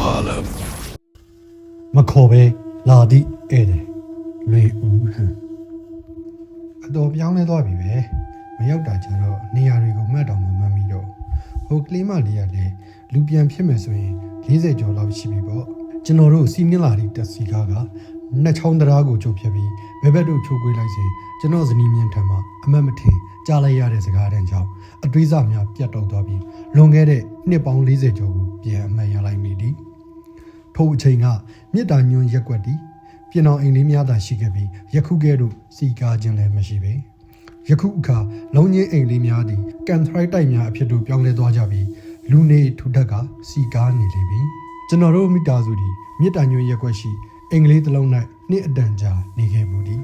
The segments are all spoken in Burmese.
Harlem မခေါ်ပဲလာသည့်ဧည့်သည်လွေဦးဟန်အတော်ပြောင်းလဲသွားပြီပဲမရောက်တာကြတော့နေရာတွေကိုမှတ်တော်မှမမီတော့ဟိုကလေးမလေးကလည်းလူပြန်ဖြစ်မယ်ဆိုရင်40ကျော်လောက်ရှိပြီပေါ့ကျွန်တော်တို့စီးမြင့်လာသည့်တက်စီကားကနှစ်ချောင်းတရားကိုချုပ်ဖြတ်ပြီးဘယ်ဘက်တို့ချိုးကွေးလိုက်စေကျွန်တော်ဇနီးမြင့်ထံမှာအမတ်မထင်ကြားလိုက်ရတဲ့စကားတန်းကြောင့်အတွေးစများပြတ်တော့သွားပြီးလွန်ခဲ့တဲ့နှစ်ပေါင်း40ကျော်ကိုပြန်အမှတ်ရလိုက်မိသည်ထို့အချိန်ကမြစ်တာညွန့်ရက်ွက်သည်ပြင်တော်အိမ်လေးများသာရှိခဲ့ပြီးယခုကဲ့သို့စီကားခြင်းလည်းမရှိပေယခုအခါလုံးကြီးအိမ်လေးများသည်ကန်ထရိုက်တိုက်များအဖြစ်သို့ပြောင်းလဲသွားကြပြီးလူနေထူထက်ကစီကားနေလေပြီကျွန်တော်တို့မိသားစုသည်မြစ်တာညွန့်ရက်ွက်ရှိအင်္ဂလိပ်တစ်လုံး၌နှစ်အတန်ကြာနေခဲ့မှုသည်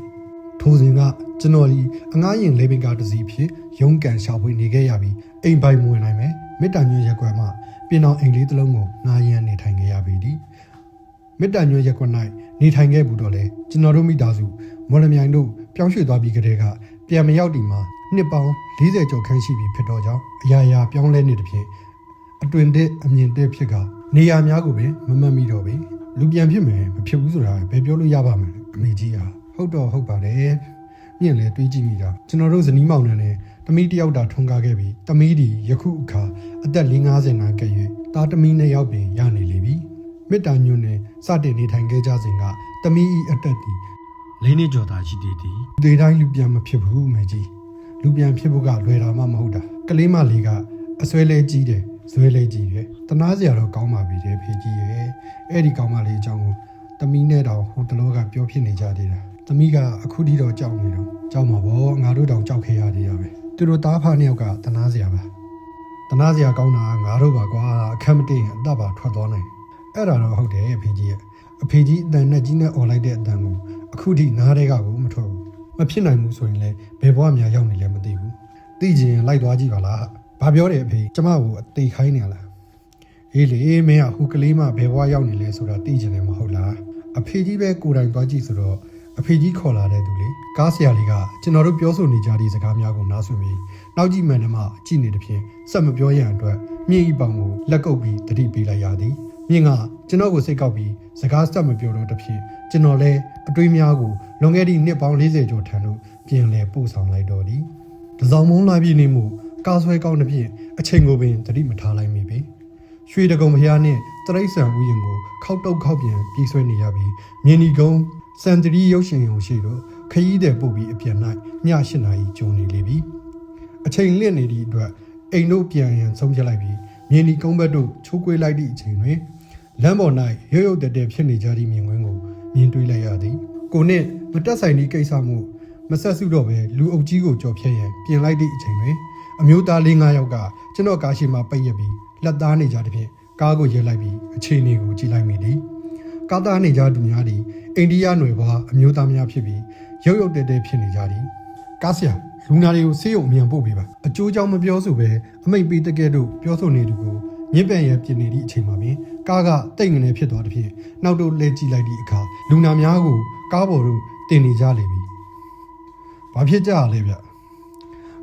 ထိုစဉ်ကကျွန်တော်ဒီအငားရင်လေပင်ကားတစ်စီးဖြစ်ရုံးကန်ရှာဖွေနေခဲ့ရပြီးအိမ်ပိုင်မဝင်နိုင်မယ်မေတ္တာညွန့်ရက်ွက်မှပြင်တော်အိမ်လေးတစ်လုံးကိုငားရမ်းနေထိုင်ခဲ့ရပြီသည်မေတ္တာညွန့်ရက်ွက်၌နေထိုင်ခဲ့ဘူးတော့လေကျွန်တော်တို့မိသားစုမော်လမြိုင်တို့ပြောင်းရွှေ့သွားပြီးကတည်းကပြန်မရောက်ဒီမှာနှစ်ပေါင်း40ကျော်ခန့်ရှိပြီဖြစ်တော့ကြောင့်အရာရာပြောင်းလဲနေသဖြင့်အတွင်တဲ့အမြင်တဲ့ဖြစ်ကနေရာများကိုပင်မမတ်မိတော့ပေလူပြန်ဖြစ်မယ်မဖြစ်ဘူးဆိုတာဘယ်ပြောလို့ရပါမလဲအမေကြီးဟာဟုတ်တော့ဟုတ်ပါတယ်မြင့်လဲတွေးကြည့်မိတာကျွန်တော်တို့ဇနီးမောင်နှံနဲ့တမီးတယောက်တာထွန်းကားခဲ့ပြီးတမီးဒီယခုအခါအသက်50နာကဲ့၍တာတမီး2ယောက်ပင်ရနေလေပြီမေတ္တာညွန့်နဲ့စတင်နေထိုင်ခဲ့ကြစဉ်ကတမီးဤအသက်သည်၄နှစ်ကျော်သာရှိသေးသည်ဒီတိုင်းလူပြန်မဖြစ်ဘူးအမေကြီးလူပြန်ဖြစ်ဖို့ကလွယ်တာမှမဟုတ်တာကလေးမလေးကအစွဲလဲကြီးတယ်ဇွဲလေးကြီးရဲ့တနာစရာတော့ကောင်းပါပြီတဲ့ဖေကြီးရဲ့အဲ့ဒီကောင်းမလေးအကြောင်းကိုတမီးနဲ့တော့ဟိုတလောကပြောဖြစ်နေကြသေးတာတမီးကအခုထိတော့ကြောက်နေတော့ကြောက်မှာပေါ့ငါတို့တောင်ကြောက်ခဲ့ရသေးတာပဲသူတို့သားဖားနှစ်ယောက်ကတနာစရာပါတနာစရာကောင်းတာငါတို့ပါကွာအခက်မတင်အတပါထွက်သွားနိုင်အဲ့ဒါတော့ဟုတ်တယ်ဖေကြီးရဲ့အဖေကြီးအတန်နဲ့ကြီးနဲ့អော်လိုက်တဲ့အတန်ကိုအခုထိနားတဲ့ကကိုမထွက်ဘူးမဖြစ်နိုင်ဘူးဆိုရင်လည်းဘယ်ဘဝများရောက်နေလဲမသိဘူးသိချင်လိုက်သွားကြည့်ပါလားဘာပြောတယ်အဖေကျမကိုအသေးခိုင်းနေလားအေးလေမင်းကဟိုကလေးမှဘယ်ဘဝရောက်နေလဲဆိုတာသိချင်တယ်မဟုတ်လားအဖေကြီးပဲကိုယ်တိုင်သွားကြည့်ဆိုတော့အဖေကြီးခေါ်လာတဲ့သူလေကားဆရာလေးကကျွန်တော်တို့ပြောဆိုနေကြတဲ့စကားများကိုနားဆွင့်ပြီးနောက်ကြည့်မှန်တယ်မှကြည့်နေတဲ့ဖြင့်စက်မပြောရန်အတွက်မြင့်ဤပေါင်ကိုလက်ကုပ်ပြီးတတိပေးလိုက်ရသည်မြင့်ကကျွန်တော်ကိုစိတ်ကောက်ပြီးစကားစက်မပြောတော့တဖြင့်ကျွန်တော်လည်းအတွေးများကိုလွန်ခဲ့သည့်နှစ်ပေါင်း40ကျော်ထံသို့ပြင်လည်ပို့ဆောင်လိုက်တော့သည်တစောင်းမုံလာပြည့်နေမှုကားဆွဲကောင်းတဲ့ဖြင့်အချိန်ကိုပင်တတိမထားလိုက်မိပြီရွှေတကုံဖျားနှင့်တရိတ်ဆန်ဥယျာဉ်ကိုခောက်တုတ်ခောက်ပြန်ပြေးဆွဲနေရပြီးမြင်းဒီကုန်းစန်တရီရုပ်ရှင်ရုံရှိတော့ခရီးသည်ပို့ပြီးအပြန်၌ည8နာရီကျုံနေလေပြီအချိန်လင့်နေသည့်အတွက်အိမ်တို့ပြန်ရန်ဆုံးဖြတ်လိုက်ပြီးမြင်းဒီကုန်းဘက်တို့ချိုးကွေးလိုက်သည့်အချိန်တွင်လမ်းပေါ်၌ရုပ်ရုပ်တဲတဲဖြစ်နေကြသည့်မြင်ကွင်းကိုမြင်တွေ့လိုက်ရသည်ကိုနှင့်မတက်ဆိုင်သည့်ကိစ္စမှုမဆက်စုတော့ပဲလူအုပ်ကြီးကိုကြော်ဖြတ်ရန်ပြင်လိုက်သည့်အချိန်တွင်အမျိုးသား၄-၅ယောက်ကကျွန်တော်ကားရှိမှပိတ်ရပြီးလက်သားနေကြတဲ့ဖြင့်ကားကိုရဲလိုက်ပြီးအခြေအနေကိုကြည့်လိုက်မိသည်ကားသားနေကြသူများသည်အိန္ဒိယနွယ်ဘွားအမျိုးသားများဖြစ်ပြီးရုပ်ရုပ်တဲတဲဖြစ်နေကြသည်ကားဆရာလူနာတွေကိုဆေးရုံအမြန်ပို့ပေးပါအကျိုးကြောင့်မပြောဆိုပဲအမိတ်ပေးတကယ်တော့ပြောဆိုနေသူကိုမြင့်ပန်ရပြင်နေသည့်အချိန်မှာပင်ကားကတိတ်ငနေဖြစ်သွားတဲ့ဖြင့်နောက်တော့လဲကြည့်လိုက်သည့်အခါလူနာများကိုကားပေါ်သို့တင်နေကြလေပြီဘာဖြစ်ကြလဲဗျ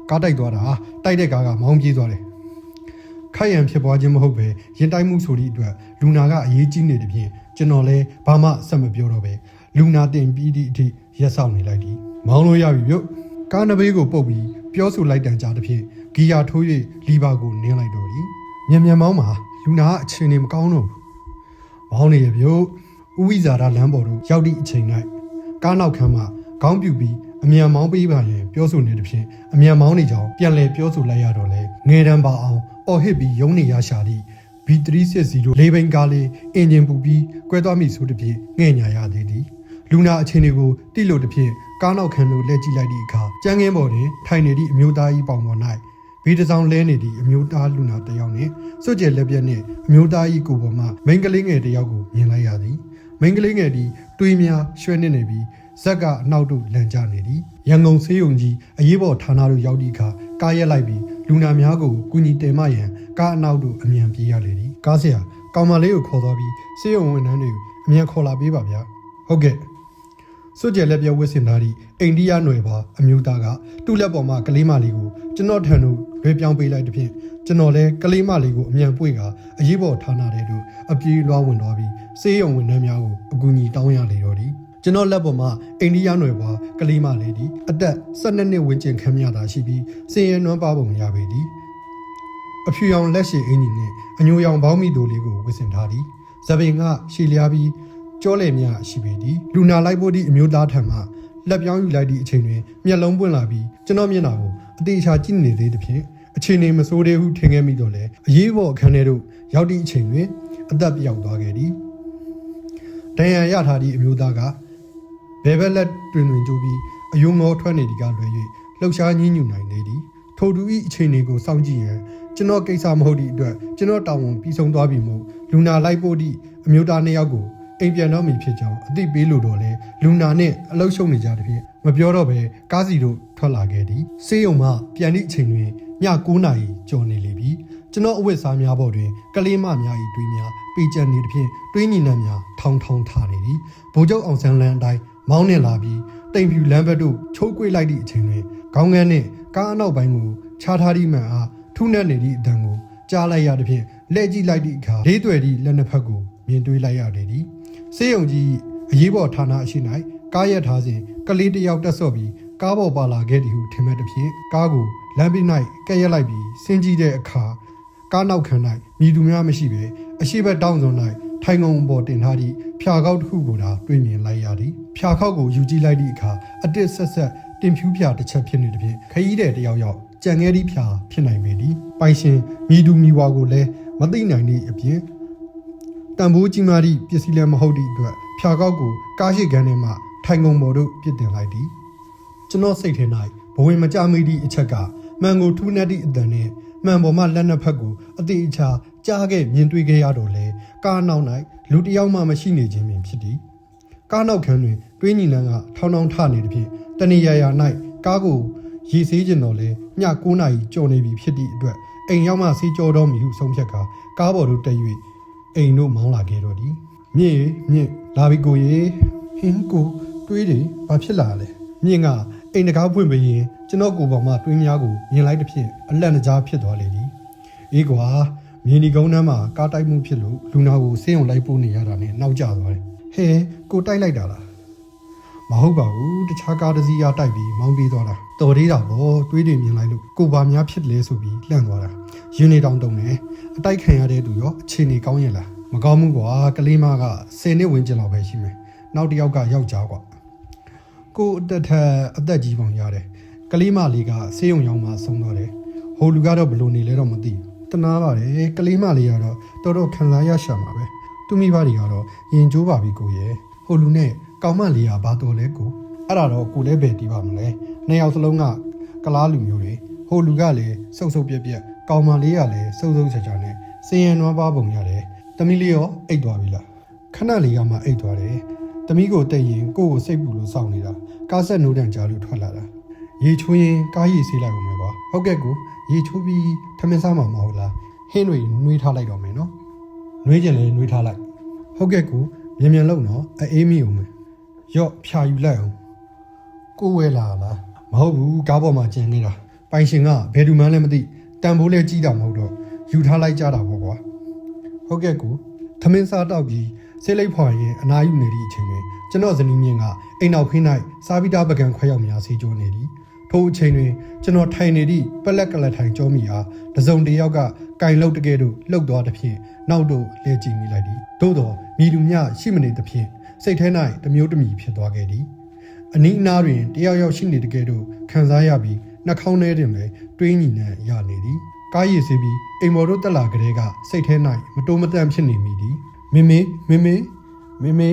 ကားတိုက်သွားတာတိုက်တဲ့ကားကမောင်းပြေးသွားတယ်ခိုက်ရန်ဖြစ်ပွားခြင်းမဟုတ်ပဲရင်တိုက်မှုဆိုသည့်အတွက်လူနာကအရေးကြီးနေတဲ့ဖြင့်ကျွန်တော်လည်းဘာမှဆက်မပြောတော့ပဲလူနာတင်ပြီးသည့်အထိရက်ဆောင်နေလိုက်သည်မောင်းလို့ရပြီဗျကားနဘေးကိုပုတ်ပြီးပြောဆိုလိုက်တန်ကြတဲ့ဖြင့်ဂီယာထိုး၍လီဘာကိုနင်းလိုက်တော့သည်မြန်မောင်းမှာလူနာအချိန်နေမကောင်းတော့မောင်းနေရဗျဥဝိဇာရလမ်းပေါ်သို့ရောက်သည့်အချိန်၌ကားနောက်ခန်းမှခေါင်းပြူပြီးအမြန်မောင်းပေးပါရင်ပြောဆိုနေတဲ့ဖြင့်အမြန်မောင်းနေကြောင်းပြန်လည်ပြောဆိုလိုက်ရတော့လေငယ်တန်းပါအောင်အော်ဟစ်ပြီးရုံးနေရရှာသည့် B360 လေးဘိန်းကားလေးအင်ဂျင်ပူပြီးကွဲသွားမိဆိုတဲ့ဖြင့်ငဲ့ညာရသေးသည်လူနာအခြေအနေကိုတိလို့တဲ့ဖြင့်ကားနောက်ခန်းသို့လက်ကြည့်လိုက်သည့်အခါကြမ်းခင်းပေါ်တွင်ထိုင်နေသည့်အမျိုးသားကြီးပေါင်ပေါ်၌ဘေးတစ်စောင်းလဲနေသည့်အမျိုးသားလူနာတစ်ယောက်နှင့်စွတ်ကျဲလက်ပြက်နှင့်အမျိုးသားကြီးကိုယ်ပေါ်မှမိန်းကလေးငယ်တစ်ယောက်ကိုမြင်လိုက်ရသည်မိန်းကလေးငယ်သည်တွေးများရွှဲနေပြီးဇက်ကအနောက်သို့လန်ကျနေသည်ရန်ကုန်ဆေးရုံကြီးအရေးပေါ်ဌာနသို့ရောက်သည့်အခါကားရက်လိုက်ပြီးလူနာများကိုကူညီတယ်မရန်ကားအနောက်သို့အမြန်ပြေးရလေသည်ကားဆရာကောင်မလေးကိုခေါ်သွားပြီးဆေးရုံဝန်ထမ်းတွေကိုအမြန်ခေါ်လာပေးပါဗျာဟုတ်ကဲ့ စွကြဲလက်ပြဝစ်စင်သားဒီအိန္ဒိယနွယ်ပါအမျိုးသားကတူလက်ပေါ်မှာကလေးမလေးကိုကျွန်တော်ထံတို့လွှဲပြောင်းပေးလိုက်တဲ့ဖြင့်ကျွန်တော်လည်းကလေးမလေးကိုအမြန်ပွေကအရေးပေါ်ဌာနတဲ့တို့အပြေးလွှားဝင်သွားပြီးစေးရုံဝန်ထမ်းများကိုအကူအညီတောင်းရလေတော့ဒီကျွန်တော်လက်ပေါ်မှာအိန္ဒိယနွယ်ပါကလေးမလေးဒီအသက်12နှစ်ဝန်းကျင်ခန့်မြတာရှိပြီးစင်ရနွမ်းပါပုံရပေသည်အဖြူရောင်လက်ရှိအင်ကြီးနဲ့အညိုရောင်ဘောင်းမီတို့လေးကိုဝစ်ဆင်ထားသည်ဇပင်ကရှည်လျားပြီးကြောလေမြရှိပေသည်လူနာလိုက်ဖို့ဒီအမျိုးသားထံမှလက်ပြောင်းယူလိုက်သည့်အချိန်တွင်မျက်လုံးပွင့်လာပြီးကျွန်တော်မျက်နှာကိုအသေးချာကြည့်နေသေးသဖြင့်အခြေအနေမဆိုးသေးဟုထင်ခဲ့မိတော့လေအရေးပေါ်အခန်းထဲသို့ရောက်သည့်အချိန်တွင်အသက်ပြောက်သွားခဲ့သည်ဒဏ်ရာရထားသည့်အမျိုးသားကဘဲဘက်လက်တွင်ကျိုးပြီးအယုံမောထွက်နေသည်ကလွယ်၍လှုပ်ရှားညှဉ်းညူနိုင်နေသည်ထိုသူ၏အခြေအနေကိုစောင့်ကြည့်ရန်ကျွန်တော်ကိစ္စမဟုတ်သည့်အတွက်ကျွန်တော်တာဝန်ပြီးဆုံးသွားပြီမို့လူနာလိုက်ဖို့သည့်အမျိုးသားနှစ်ယောက်ကိုအိမ်ပြန်တော့မည်ဖြစ်ကြောင်းအသိပေးလို့တော့လေလူနာနဲ့အလုရှုံနေကြတဲ့ဖြင့်မပြောတော့ပဲကားစီတို့ထွက်လာခဲ့သည်စေးရုံမှပြန်သည့်အချိန်တွင်ည9 နာရီကျော်နေလေပြီကျွန်တော်အဝတ်စားများပေါ်တွင်ကလေးမများ၏တွေးများပေကျန်နေသဖြင့်တွေးညီနှံများထောင်းထောင်းထားနေသည်ဗိုလ်ချုပ်အောင်ဆန်းလန်းအတိုင်းမောင်းနေလာပြီးတိမ်ဖြူလမ်းဘက်သို့ချိုးကွေ့လိုက်သည့်အချိန်တွင်ခေါင်းငန်းနှင့်ကားအနောက်ပိုင်းကိုခြားထားသည့်မှန်အားထုနှက်နေသည့်အတန်ကိုကြားလိုက်ရသဖြင့်လှည့်ကြည့်လိုက်သည့်အခါလေးသွယ်သည့်လက်နှစ်ဖက်ကိုမြင်တွေ့လိုက်ရသည်စေယုံကြီးအရေးပေါ်ဌာနအရှိ၌ကားရက်ထားစဉ်ကလေးတစ်ယောက်တက်ဆော့ပြီးကားပေါ်ပါလာခဲ့သည်ဟုထင်မဲ့သဖြင့်ကားကိုလမ်းဘေး၌ကဲ့ရက်လိုက်ပြီးဆင်းကြည့်တဲ့အခါကားနောက်ခံ၌မြည်သူများမရှိဘဲအရှိဘက်တောင်းစွန်၌ထိုင်ကုန်ပေါ်တင်ထားသည့်ဖြာခောက်တစ်ခုကိုသာတွေ့မြင်လိုက်ရသည်ဖြာခောက်ကိုယူကြည့်လိုက်သည့်အခါအတစ်ဆက်ဆက်တင်ဖြူးဖြာတစ်ချက်ဖြစ်နေသဖြင့်ခရီးတဲ့တယောက်ယောက်ကြံငယ်သည့်ဖြာဖြစ်နိုင်ပေသည်ပိုင်ရှင်မြည်သူမြည်ဝါကိုလည်းမသိနိုင်သည့်အပြင်တန်ဖိုးကြီးမားသည့်ပစ္စည်းလည်းမဟုတ်သည့်အတွက်ဖြာခောက်ကိုကားရှိကန်းထဲမှထိုင်ကုန်ပေါ်သို့ပြစ်တင်လိုက်သည်ကျွန်တော်စိတ်ထဲ၌ဘဝင်မကြမိသည့်အချက်ကမှန်ကိုထူးနှက်သည့်အတန်နှင့်မှန်ပေါ်မှလက်နှစ်ဖက်ကိုအသေးအချာကြားခဲ့မြင်တွေ့ခဲ့ရတော့လေကားနောက်၌လူတစ်ယောက်မှမရှိနေခြင်းပင်ဖြစ်သည်ကားနောက်ခန်းတွင်တွေးညီနှံကထောင်းထောင်းထနေသဖြင့်တဏီယာယာ၌ကားကိုရေဆေးကျင်တော့လေည9 နာရီကျော်နေပြီဖြစ်သည့်အတွက်အိမ်ရောက်မှဆေးကြောတော့မည်ဟုဆုံးဖြတ်ကားပေါ်သို့တက်၍အိမ်တို့မောင်းလာခဲ့တော့သည်မြင့်လာပြီကိုရေဟင်းကိုတွေးတယ်ဘာဖြစ်လာလဲမြင့်ကအိမ်တကားဖွင့်ပေးရင်ကျွန်တော်ကိုယ်ပေါ်မှာတွေးများကိုမြင်လိုက်တဲ့ဖြင့်အလက်နကြားဖြစ်သွားလေသည်အေးကွာမြင်းဒီကုန်းနှမ်းမှာကားတိုက်မှုဖြစ်လို့လူနာကိုဆေးရုံလိုက်ပို့နေရတာနဲ့နောက်ကျသွားတယ်ဟဲကိုတိုက်လိုက်တာလားမဟုတ်ပါဘူးတခြားကားတစ်စီးရတိုက်ပြီးမောင်းပြေးသွားတာတော်သေးတာပေါ့တွေးတယ်မြင်လိုက်လို့ကိုဘာများဖြစ်လဲဆိုပြီးလှန့်သွားတာရင်းနေတောင်းတုံနေအတိုက်ခံရတဲ့သူရောအခြေအနေကောင်းရဲ့လားမကောင်းဘူးကွာကလေးမက10 နှစ်ဝန်းကျင်လောက်ပဲရှိမယ်နောက်တစ်ယောက်ကယောက်ျားကွာကိုအသက်ကြီးပုံရတယ်ကလေးမလေးကဆေးရုံရောက်မှဆုံးသွားတယ်ဟိုလူကတော့ဘလို့နေလဲတော့မသိဘူးတနာပါတယ်ကလေးမလေးကတော့တော်တော်ခံစားရရှာမှာပဲသူမိဘတွေကတော့ရင်ကျိုးပါပြီကိုရဲ့ဟိုလူနဲ့ကောင်မလေးကဘာတော်လဲကိုအဲ့ဒါတော့ကိုလည်းပဲတီးပါမလဲနှစ်ယောက်စလုံးကကလားလူမျိုးတွေဟိုလူကလည်းစုပ်ပြက်ကောင်မလေးကလည်းစုပ်ချာနဲ့စင်ရနွားပါပုံရတယ်သမီးလေးရောအိတ်သွားပြီလားခဏလေးကမှအိတ်သွားတယ်သမီးကိုတိတ်ရင်ကိုစိတ်ပူလို့စောင့်နေတာကားဆက်နိုးတန်ကြားလို့ထွက်လာတာရေချိုးရင်ကားရေဆေးလိုက်အောင်မယ်ကွာဟုတ်ကဲ့ကိုရေချိုးပြီးထမင်းစားမှာမဟုတ်လားဟင်းတွေနှွေးထားလိုက်တော့မယ်နော်နှွေးကြလဲနှွေးထားလိုက်ဟုတ်ကဲ့ကိုမြန်လုံနော်အေးမိအောင်မယ်ရော့ဖြာယူလိုက်အောင်ကိုဝဲလာလားမဟုတ်ဘူးကားပေါ်မှာကျန်နေတာပိုင်ရှင်ကဘယ်သူမှလည်းမသိတန်ဖိုးလဲကြီးတာမဟုတ်တော့ယူထားလိုက်ကြတာပေါ့ကွာဟုတ်ကဲ့ကိုထမင်းစားတောက်ပြီးဆေးလိပ်ဖွာရင်အနာယူနေသည့်အချိန်တွင်ကျွန်တော်ဇနီးမြင့်ကအိမ်နောက်ခင်း၌စားပြီးသားပကံခွဲရောက်များဆေးကြောနေသည်ထိုအချိန်တွင်ကျွန်တော်ထိုင်နေသည့်ပလက်ကလထိုင်ကြောမိအားတစုံတစ်ယောက်ကကင်လုတ်တကယ်တို့လှုပ်သွားသည်ဖြင့်နောက်တို့လဲကြည့်မိလိုက်သည်သို့တော်မိလူမျှရှိမနေသည်ဖြင့်စိတ်ထဲ၌တမျိုးတမီဖြစ်သွားခဲ့သည်အနီးအနားတွင်တယောက်ယောက်ရှိနေတကယ်တို့ခံစားရပြီးနှာခေါင်းထဲတွင်လည်းတွေးညီနှံရနေသည်ကားရည်စေးပြီးအိမ်မော်တို့တက်လာကြတဲ့ကစိတ်ထဲ၌မတိုးမတန့်ဖြစ်နေမိသည်မမေ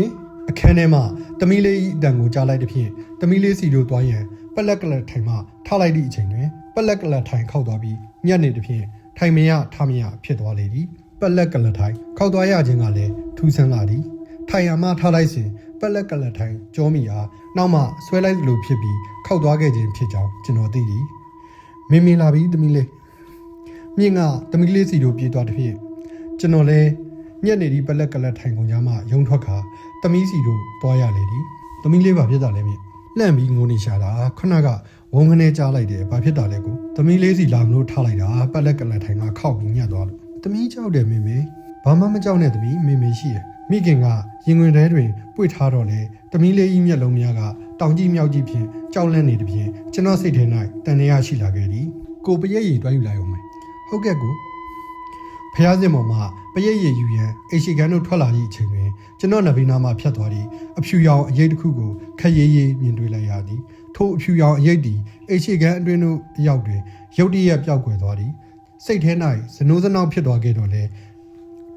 အခန်းထဲမှာတမီးလေးအတန်ကိုကြားလိုက်သည်ဖြင့်တမီးလေးစီတို့သွားရန်ပလက်ကလထိုင်မှထားလိုက်သည့်အချိန်တွင်ပလက်ကလထိုင်ခောက်သွားပြီးညက်နေသည်ဖြင့်ထိုင်မရထမရဖြစ်သွားလေသည်ပလက်ကလထိုင်ခောက်သွားရခြင်းကလည်းထူးဆန်းလာသည်ထိုင်ရမှထားလိုက်စဉ်ပလက်ကလထိုင်ကြောမိအားနောက်မှဆွဲလိုက်လိုဖြစ်ပြီးခောက်သွားခဲ့ခြင်းဖြစ်ကြောင်းကျွန်တော်သိသည်မင်းလာပြီတမီးလေးမြင့်ကတမီးလေးစီတို့ပြေးသွားသည်ဖြင့်ကျွန်တော်လည်းညက်နေသည့်ပလက်ကလထိုင်ကုန်ကြမှရုံထွက်ခါတမီးစီတို့သွားရလေသည် သမီးလေးဘာဖြစ်တာလဲမြင့်လှန့်ပြီးငိုနေရှာတာခဏကဝုန်းကနေကြားလိုက်တယ်ဘာဖြစ်တာလဲကိုသမီးလေးစီလာမလို့ထားလိုက်တာပတ်လက်ကလတ်ထိုင်ကခောက်ပြီးညက်သွားလို့သမီးကြောက်တယ်မေမေဘာမှမကြောက်နဲ့သမီးမေမေရှိတယ်မိခင်ကရင်ခွင်ထဲတွင်ပွေထားတော့လေသမီးလေးဤမျက်လုံးများကတောင်ကြီးမြောက်ကြီးဖြင့်ကြောက်လန့်နေသည်ဖြင့်ကျွန်တော်စိတ်ထဲ၌တန်တရားရှိလာခဲ့သည်ကိုပရက်ရည်တွားယူလိုက်အောင်မယ်ဟုတ်ကဲ့ကိုဖျားစင်ပေါ်မှာပရက်ရည်ယူရန်အိရှိကန်တို့ထွက်လာသည့်အချိန်တွင်ကျွန်တော်နဗီနာမှာဖြတ်သွားသည့်အဖြူရောင်အရိပ်တစ်ခုကိုခက်ရေးရေးမြင်တွေ့လိုက်ရသည်ထို့အဖြူရောင်အရိပ်သည်အိရှိကန်အတွင်းသို့အရောက်တွင်ရုတ်တရက်ပျောက်ကွယ်သွားသည်စိတ်ထဲ၌ဇနိုးစနောက်ဖြစ်သွားခဲ့တော့လေ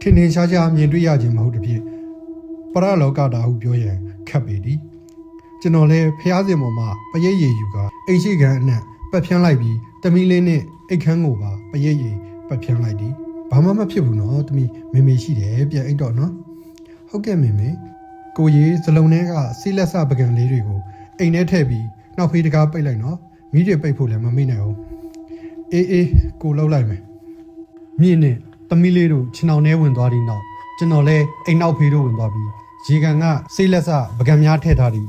ထင်ထင်ရှားရှားမြင်တွေ့ရခြင်းမဟုတ်သည်ဖြင့်ပရလောကတာဟုပြောရန်ခက်ပေသည်ကျွန်တော်လည်းဖျားစင်ပေါ်မှာပရက်ရည်ယူကအိရှိကန်အနက်ပတ်ဖြန်းလိုက်ပြီးတမီလေးနဲ့အိတ်ခမ်းကိုပါပရက်ရည်ပတ်ဖြန်းလိုက်သည်ဘာမှမဖြစ်ဘူးနော်တမီမေမေရှိတယ်ပြန်အိတ်တော့နော်ဟုတ်ကဲ့မေမေကိုကြီးစလုံးထဲကစီးလက်စပကံလေးတွေကိုအိမ်ထဲထည့်ပြီးနောက်ဖေးတကားပိတ်လိုက်နော်မိတွေပိတ်ဖို့လည်းမမေ့နိုင်အောင်အေးကိုလှုပ်လိုက်မယ်မြင့်နဲ့တမီလေးတို့ခြေနှောင်ထဲဝင်သွားပြီးနောက်ကျွန်တော်လည်းအိမ်နောက်ဖေးတို့ဝင်သွားပြီးရေကန်ကစီးလက်စပကံများထည့်ထားပြီး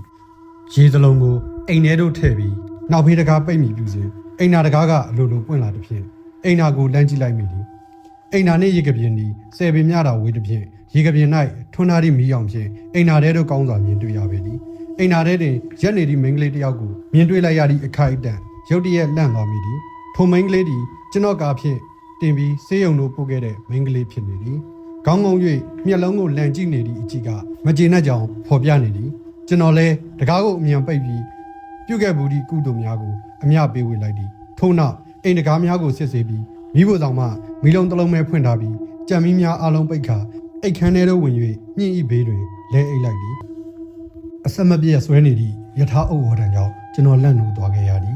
ရေစလုံးကိုအိမ်ထဲတို့ထည့်ပြီးနောက်ဖေးတကားပိတ်မိပြူစဉ်အိမ်နာတကားကအလိုလိုပွင့်လာတဲ့ဖြင့်အိမ်နာကိုလမ်းကြည့်လိုက်မိသည်အိမ်နာနှင့်ရေကပြင်းသည်ဆယ်ပင်မြတာဝေးသည်ဖြင့်ရေကပြင်း၌ထွန်းထားသည့်မီးရောင်ဖြင့်အိမ်နာထဲသို့ကောင်းစွာမြင်တွေ့ရပေသည်အိမ်နာထဲတွင်ရက်နေသည့်မိန်းကလေးတစ်ယောက်ကိုမြင်တွေ့လိုက်ရသည့်အခိုက်အတန့်ရုတ်တရက်လန့်သွားမိသည်ထိုမိန်းကလေးသည်ကျွန်တော်ကားဖြင့်တင်ပြီးဆေးရုံသို့ပို့ခဲ့တဲ့မိန်းကလေးဖြစ်နေသည်ခေါင်းငုံ၍မျက်လုံးကိုလန့်ကြည့်နေသည့်အကြည့်ကမကျေနပ်ကြောင်ဖော်ပြနေသည်ကျွန်တော်လည်းတကားကိုအမြန်ပိတ်ပြီးပြုတ်ခဲ့ဘူးသည့်ကုသိုလ်များကိုအမျှပေးဝေလိုက်သည်ထို့နောက်အိမ်တကားများကိုစစ်ဆေးပြီးမိဖို့ဆောင်မှမီလုံးတစ်လုံးပဲဖွင့်ထားပြီးကြံမီးများအလုံးပိတ်ခါအိတ်ခမ်းထဲသို့ဝင်၍မြင့်ဤဘေးတွင်လဲအိတ်လိုက်သည်အဆက်မပြည့်ဆွဲနေသည့်ယထာအုပ်ဝါဒံကြောင့်ကျွန်တော်လန့်နိုးသွားခဲ့ရသည်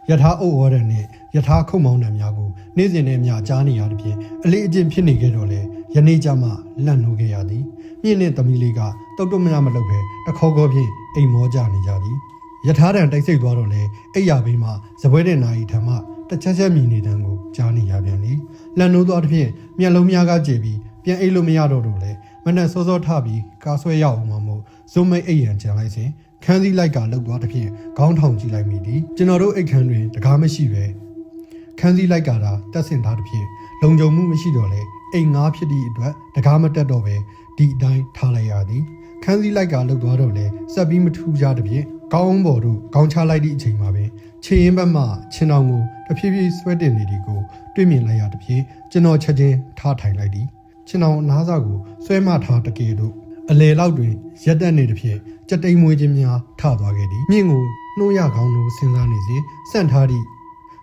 ယထာအုပ်ဝါဒံနှင့်ယထာခုံမောင်းတံများကိုနေ့စဉ်နဲ့မျှကြားနေရသဖြင့်အလေးအကျင့်ဖြစ်နေခဲ့တော့လေယနေ့ကျမှလန့်နိုးခဲ့ရသည်မြင့်နှင့်သမီးလေးကတုတ်တုတ်မရမလုပ်ပဲတခေါခေါဖြင့်အိမ်မောကြနေကြသည်ယထာတံတိုက်စိတ်သွားတော့လေအိယာဘေးမှာဇပွဲတဲ့နာရီထမတချက်ချက်မြည်နေတန်းကိုကြားနေရပြန်သည်လန်နိုးသွားတဲ့ဖြင့်မျက်လုံးများကကြေပြီးပြန်အိတ်လို့မရတော့တော့လေမနဲ့စောစောထပြီးကားဆွဲရအောင်မှမို့ဇုံမိတ်အိတ်ရန်ကြံလိုက်စဉ်ခန်းစည်းလိုက်ကလှုပ်သွားတဲ့ဖြင့်ခေါင်းထောင်ကြည့်လိုက်မိသည်ကျွန်တော်တို့အိတ်ခန်းတွင်တကားမရှိပဲခန်းစည်းလိုက်ကတာတက်ဆင်ထားတဲ့ဖြင့်လုံခြုံမှုမရှိတော့လေအိမ်ငါးဖြစ်သည့်အတွက်တကားမတက်တော့ပဲဒီအတိုင်းထားလိုက်ရသည်ခန်းစည်းလိုက်ကလှုပ်သွားတော့လေဆက်ပြီးမထူးကြတဲ့ဖြင့်ကောင်းပေါ်တို့ခေါင်းချလိုက်သည့်အချိန်မှာပင်ခြေရင်းဘက်မှချင်းတောင်ကိုတဖြည်းဖြည်းဆွဲတင်နေသည်ကိုတွေ့မြင်လိုက်ရတဲ့ဖြင့်ကျွန်တော်ချက်ချင်းထားထိုင်လိုက်သည်ချင်းတောင်နားစာကိုဆွဲမထားတကယ်တို့အလေလောက်တွင်ရက်တက်နေတဲ့ဖြင့်ကြက်တိမ်မွေးခြင်းများထသွားခဲ့သည်မြင့်ကိုနှိုးရကောင်းလို့စဉ်းစားနေစဉ်စန့်ထားသည့်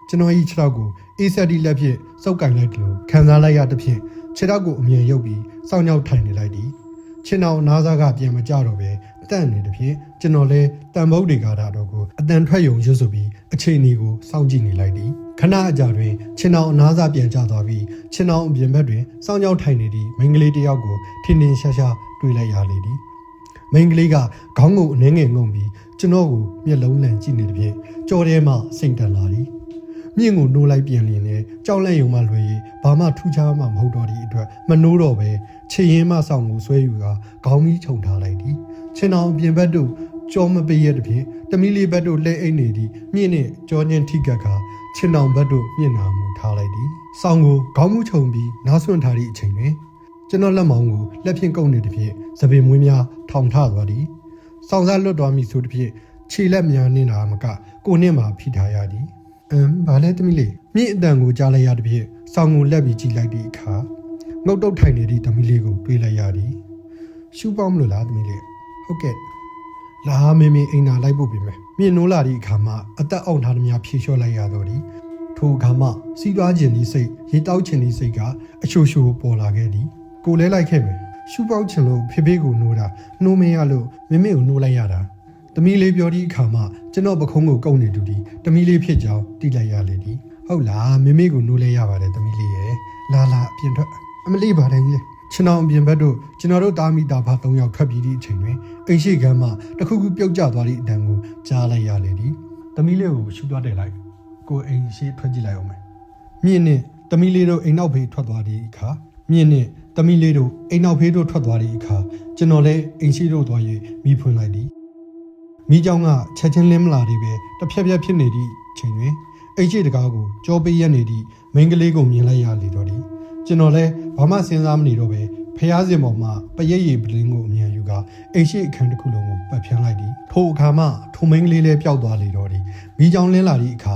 ကျွန်တော်၏ခြေထောက်ကိုအေးဆက်သည့်လက်ဖြင့်စုပ်ကင်လိုက်တယ်လို့ခံစားလိုက်ရတဲ့ဖြင့်ခြေထောက်ကိုအမြင်ရုပ်ပြီးစောင့်ညောက်ထိုင်နေလိုက်သည်ချင်းတောင်နားစာကပြန်မကြတော့ပဲတန့်နေတဲ့ဖြင့်ကျွန်တော်လည်းတန်မုတ်တွေကတာတော့ကိုအတန်ထွက်ယုံရွတ်ဆိုပြီးအချိန်ကြီးကိုစောင့်ကြည့်နေလိုက်သည်ခဏအကြာတွင်ချင်းတောင်အနားစာပြန်ကျသွားပြီးချင်းတောင်အပြင်ဘက်တွင်စောင့်ကြောက်ထိုင်နေသည့်မိန်းကလေးတစ်ယောက်ကိုထင်ထင်ရှားရှားတွေ့လိုက်ရလေသည်မိန်းကလေးကခေါင်းကိုအနှဲငယ်ငုံပြီးကျွန်တော်ကိုမျက်လုံးလန့်ကြည့်နေတဲ့ဖြင့်ကြော်ထဲမှစိတ်တန်လာသည်မြင့်ကိုနိုးလိုက်ပြန်လျင်လေကြောက်လန့်ယုံမှလွယ်၍ဘာမှထူးခြားမှမဟုတ်တော့သည့်အတွက်မနိုးတော့ပဲခြေရင်းမှဆောင်ကိုဆွဲယူကခေါင်းမီးခြုံထားလိုက်သည်ချင်းတောင်အပြင်ဘက်တို့ကြောမပေးရတဲ့ဖြင့်တမီလေးဘက်တို့လဲအိတ်နေသည်မြင့်နဲ့ကြောညင်းထိကပ်ကချင်းတောင်ဘက်တို့မျက်နှာမူထားလိုက်သည်ဆောင်ကိုခေါင်းမူးခြုံပြီးနားဆွန့်ထားသည့်အချိန်တွင်ကျွန်တော်လက်မောင်းကိုလက်ဖြင့်ကုပ်နေတဲ့ဖြင့်သပင်မွေးများထောင်ထသွားသည်ဆောင်စားလွတ်သွားမိဆိုတဲ့ဖြင့်ခြေလက်များနှင်းတာမကကိုနှင့်မှဖိထားရသည်ဘာလဲတမီလေးမြင့်အတန်ကိုကြားလိုက်ရတဲ့ဖြင့်ဆောင်ကိုလက်ပြီးကြည့်လိုက်သည့်အခါငုတ်တုတ်ထိုင်နေသည့်တမီလေးကိုတွေးလိုက်ရသည်ရှူပေါင်းမလို့လားတမီလေးဟုတ်ကဲ့လာမေမေအိမ်နာလိုက်ဖို့ပြင်မယ်မြင့်နိုးလာသည့်အခါမှာအသက်အောင့်ထားသမျှဖြေလျှော့လိုက်ရတော့သည်ထိုအခါမှစီးသွားခြင်းသည့်စိတ်ရေတောက်ခြင်းသည့်စိတ်ကအချိုချိုပေါ်လာခဲ့သည်ကိုလဲလိုက်ခဲ့မယ်ရှူပေါက်ခြင်းလို့ဖေဖေကိုနိုးတာနှိုးမရလို့မေမေကိုနိုးလိုက်ရတာတမီလေးပြောသည့်အခါမှကျွန်တော်ပခုံးကိုကုပ်နေတူသည်တမီလေးဖြစ်ကြောင်းတိလိုက်ရလေသည်ဟုတ်လားမေမေကိုနိုးလဲရပါတယ်တမီလေးရဲ့လာအပြင်ထွက်အမလေးပါတယ်ကြီးကျွန်တော်အပြင်ဘက်တို့ကျွန်တော်တို့တာမီတာဖာ3ယောက်ထွက်ပြီးသည့်အချိန်တွင်အိမ်ရှိကမ်းမှတခုခုပြုတ်ကျသွားသည့်အတန်ကိုကြားလိုက်ရလေသည်တမီလေးကိုရှူသွားတယ်လိုက်ကိုအိမ်ရှိထွက်ကြည့်လိုက်အောင်မယ်မြင့်နဲ့တမီလေးတို့အိမ်နောက်ဖေးထွက်သွားသည့်အခါမြင့်နဲ့တမီလေးတို့အိမ်နောက်ဖေးတို့ထွက်သွားသည့်အခါကျွန်တော်လည်းအိမ်ရှိတို့သွား၍မိဖွင့်လိုက်သည် မိเจ้าကချက်ချင်းလင်းမလာသေးပဲတစ်ဖြက်ဖြက်ဖြစ်နေသည့်ချိန်တွင်အိတ်ရှိတကားကိုကြောပေးရက်နေသည့်မိန်းကလေးကိုမြင်လိုက်ရလေတော့သည်ကျွန်တော်လည်းဘာမှစဉ်းစားမနေတော့ပဲဖျားစင်ပေါ်မှာပရိတ်ရည်ပလင်းကိုအမြန်ယူကအိတ်ရှိအခန်းတစ်ခုလုံးကိုပတ်ဖြန်းလိုက်သည်ထိုအခါမှထိုမိန်းကလေးလည်းပျောက်သွားလေတော့သည်မိเจ้าလင်းလာသည့်အခါ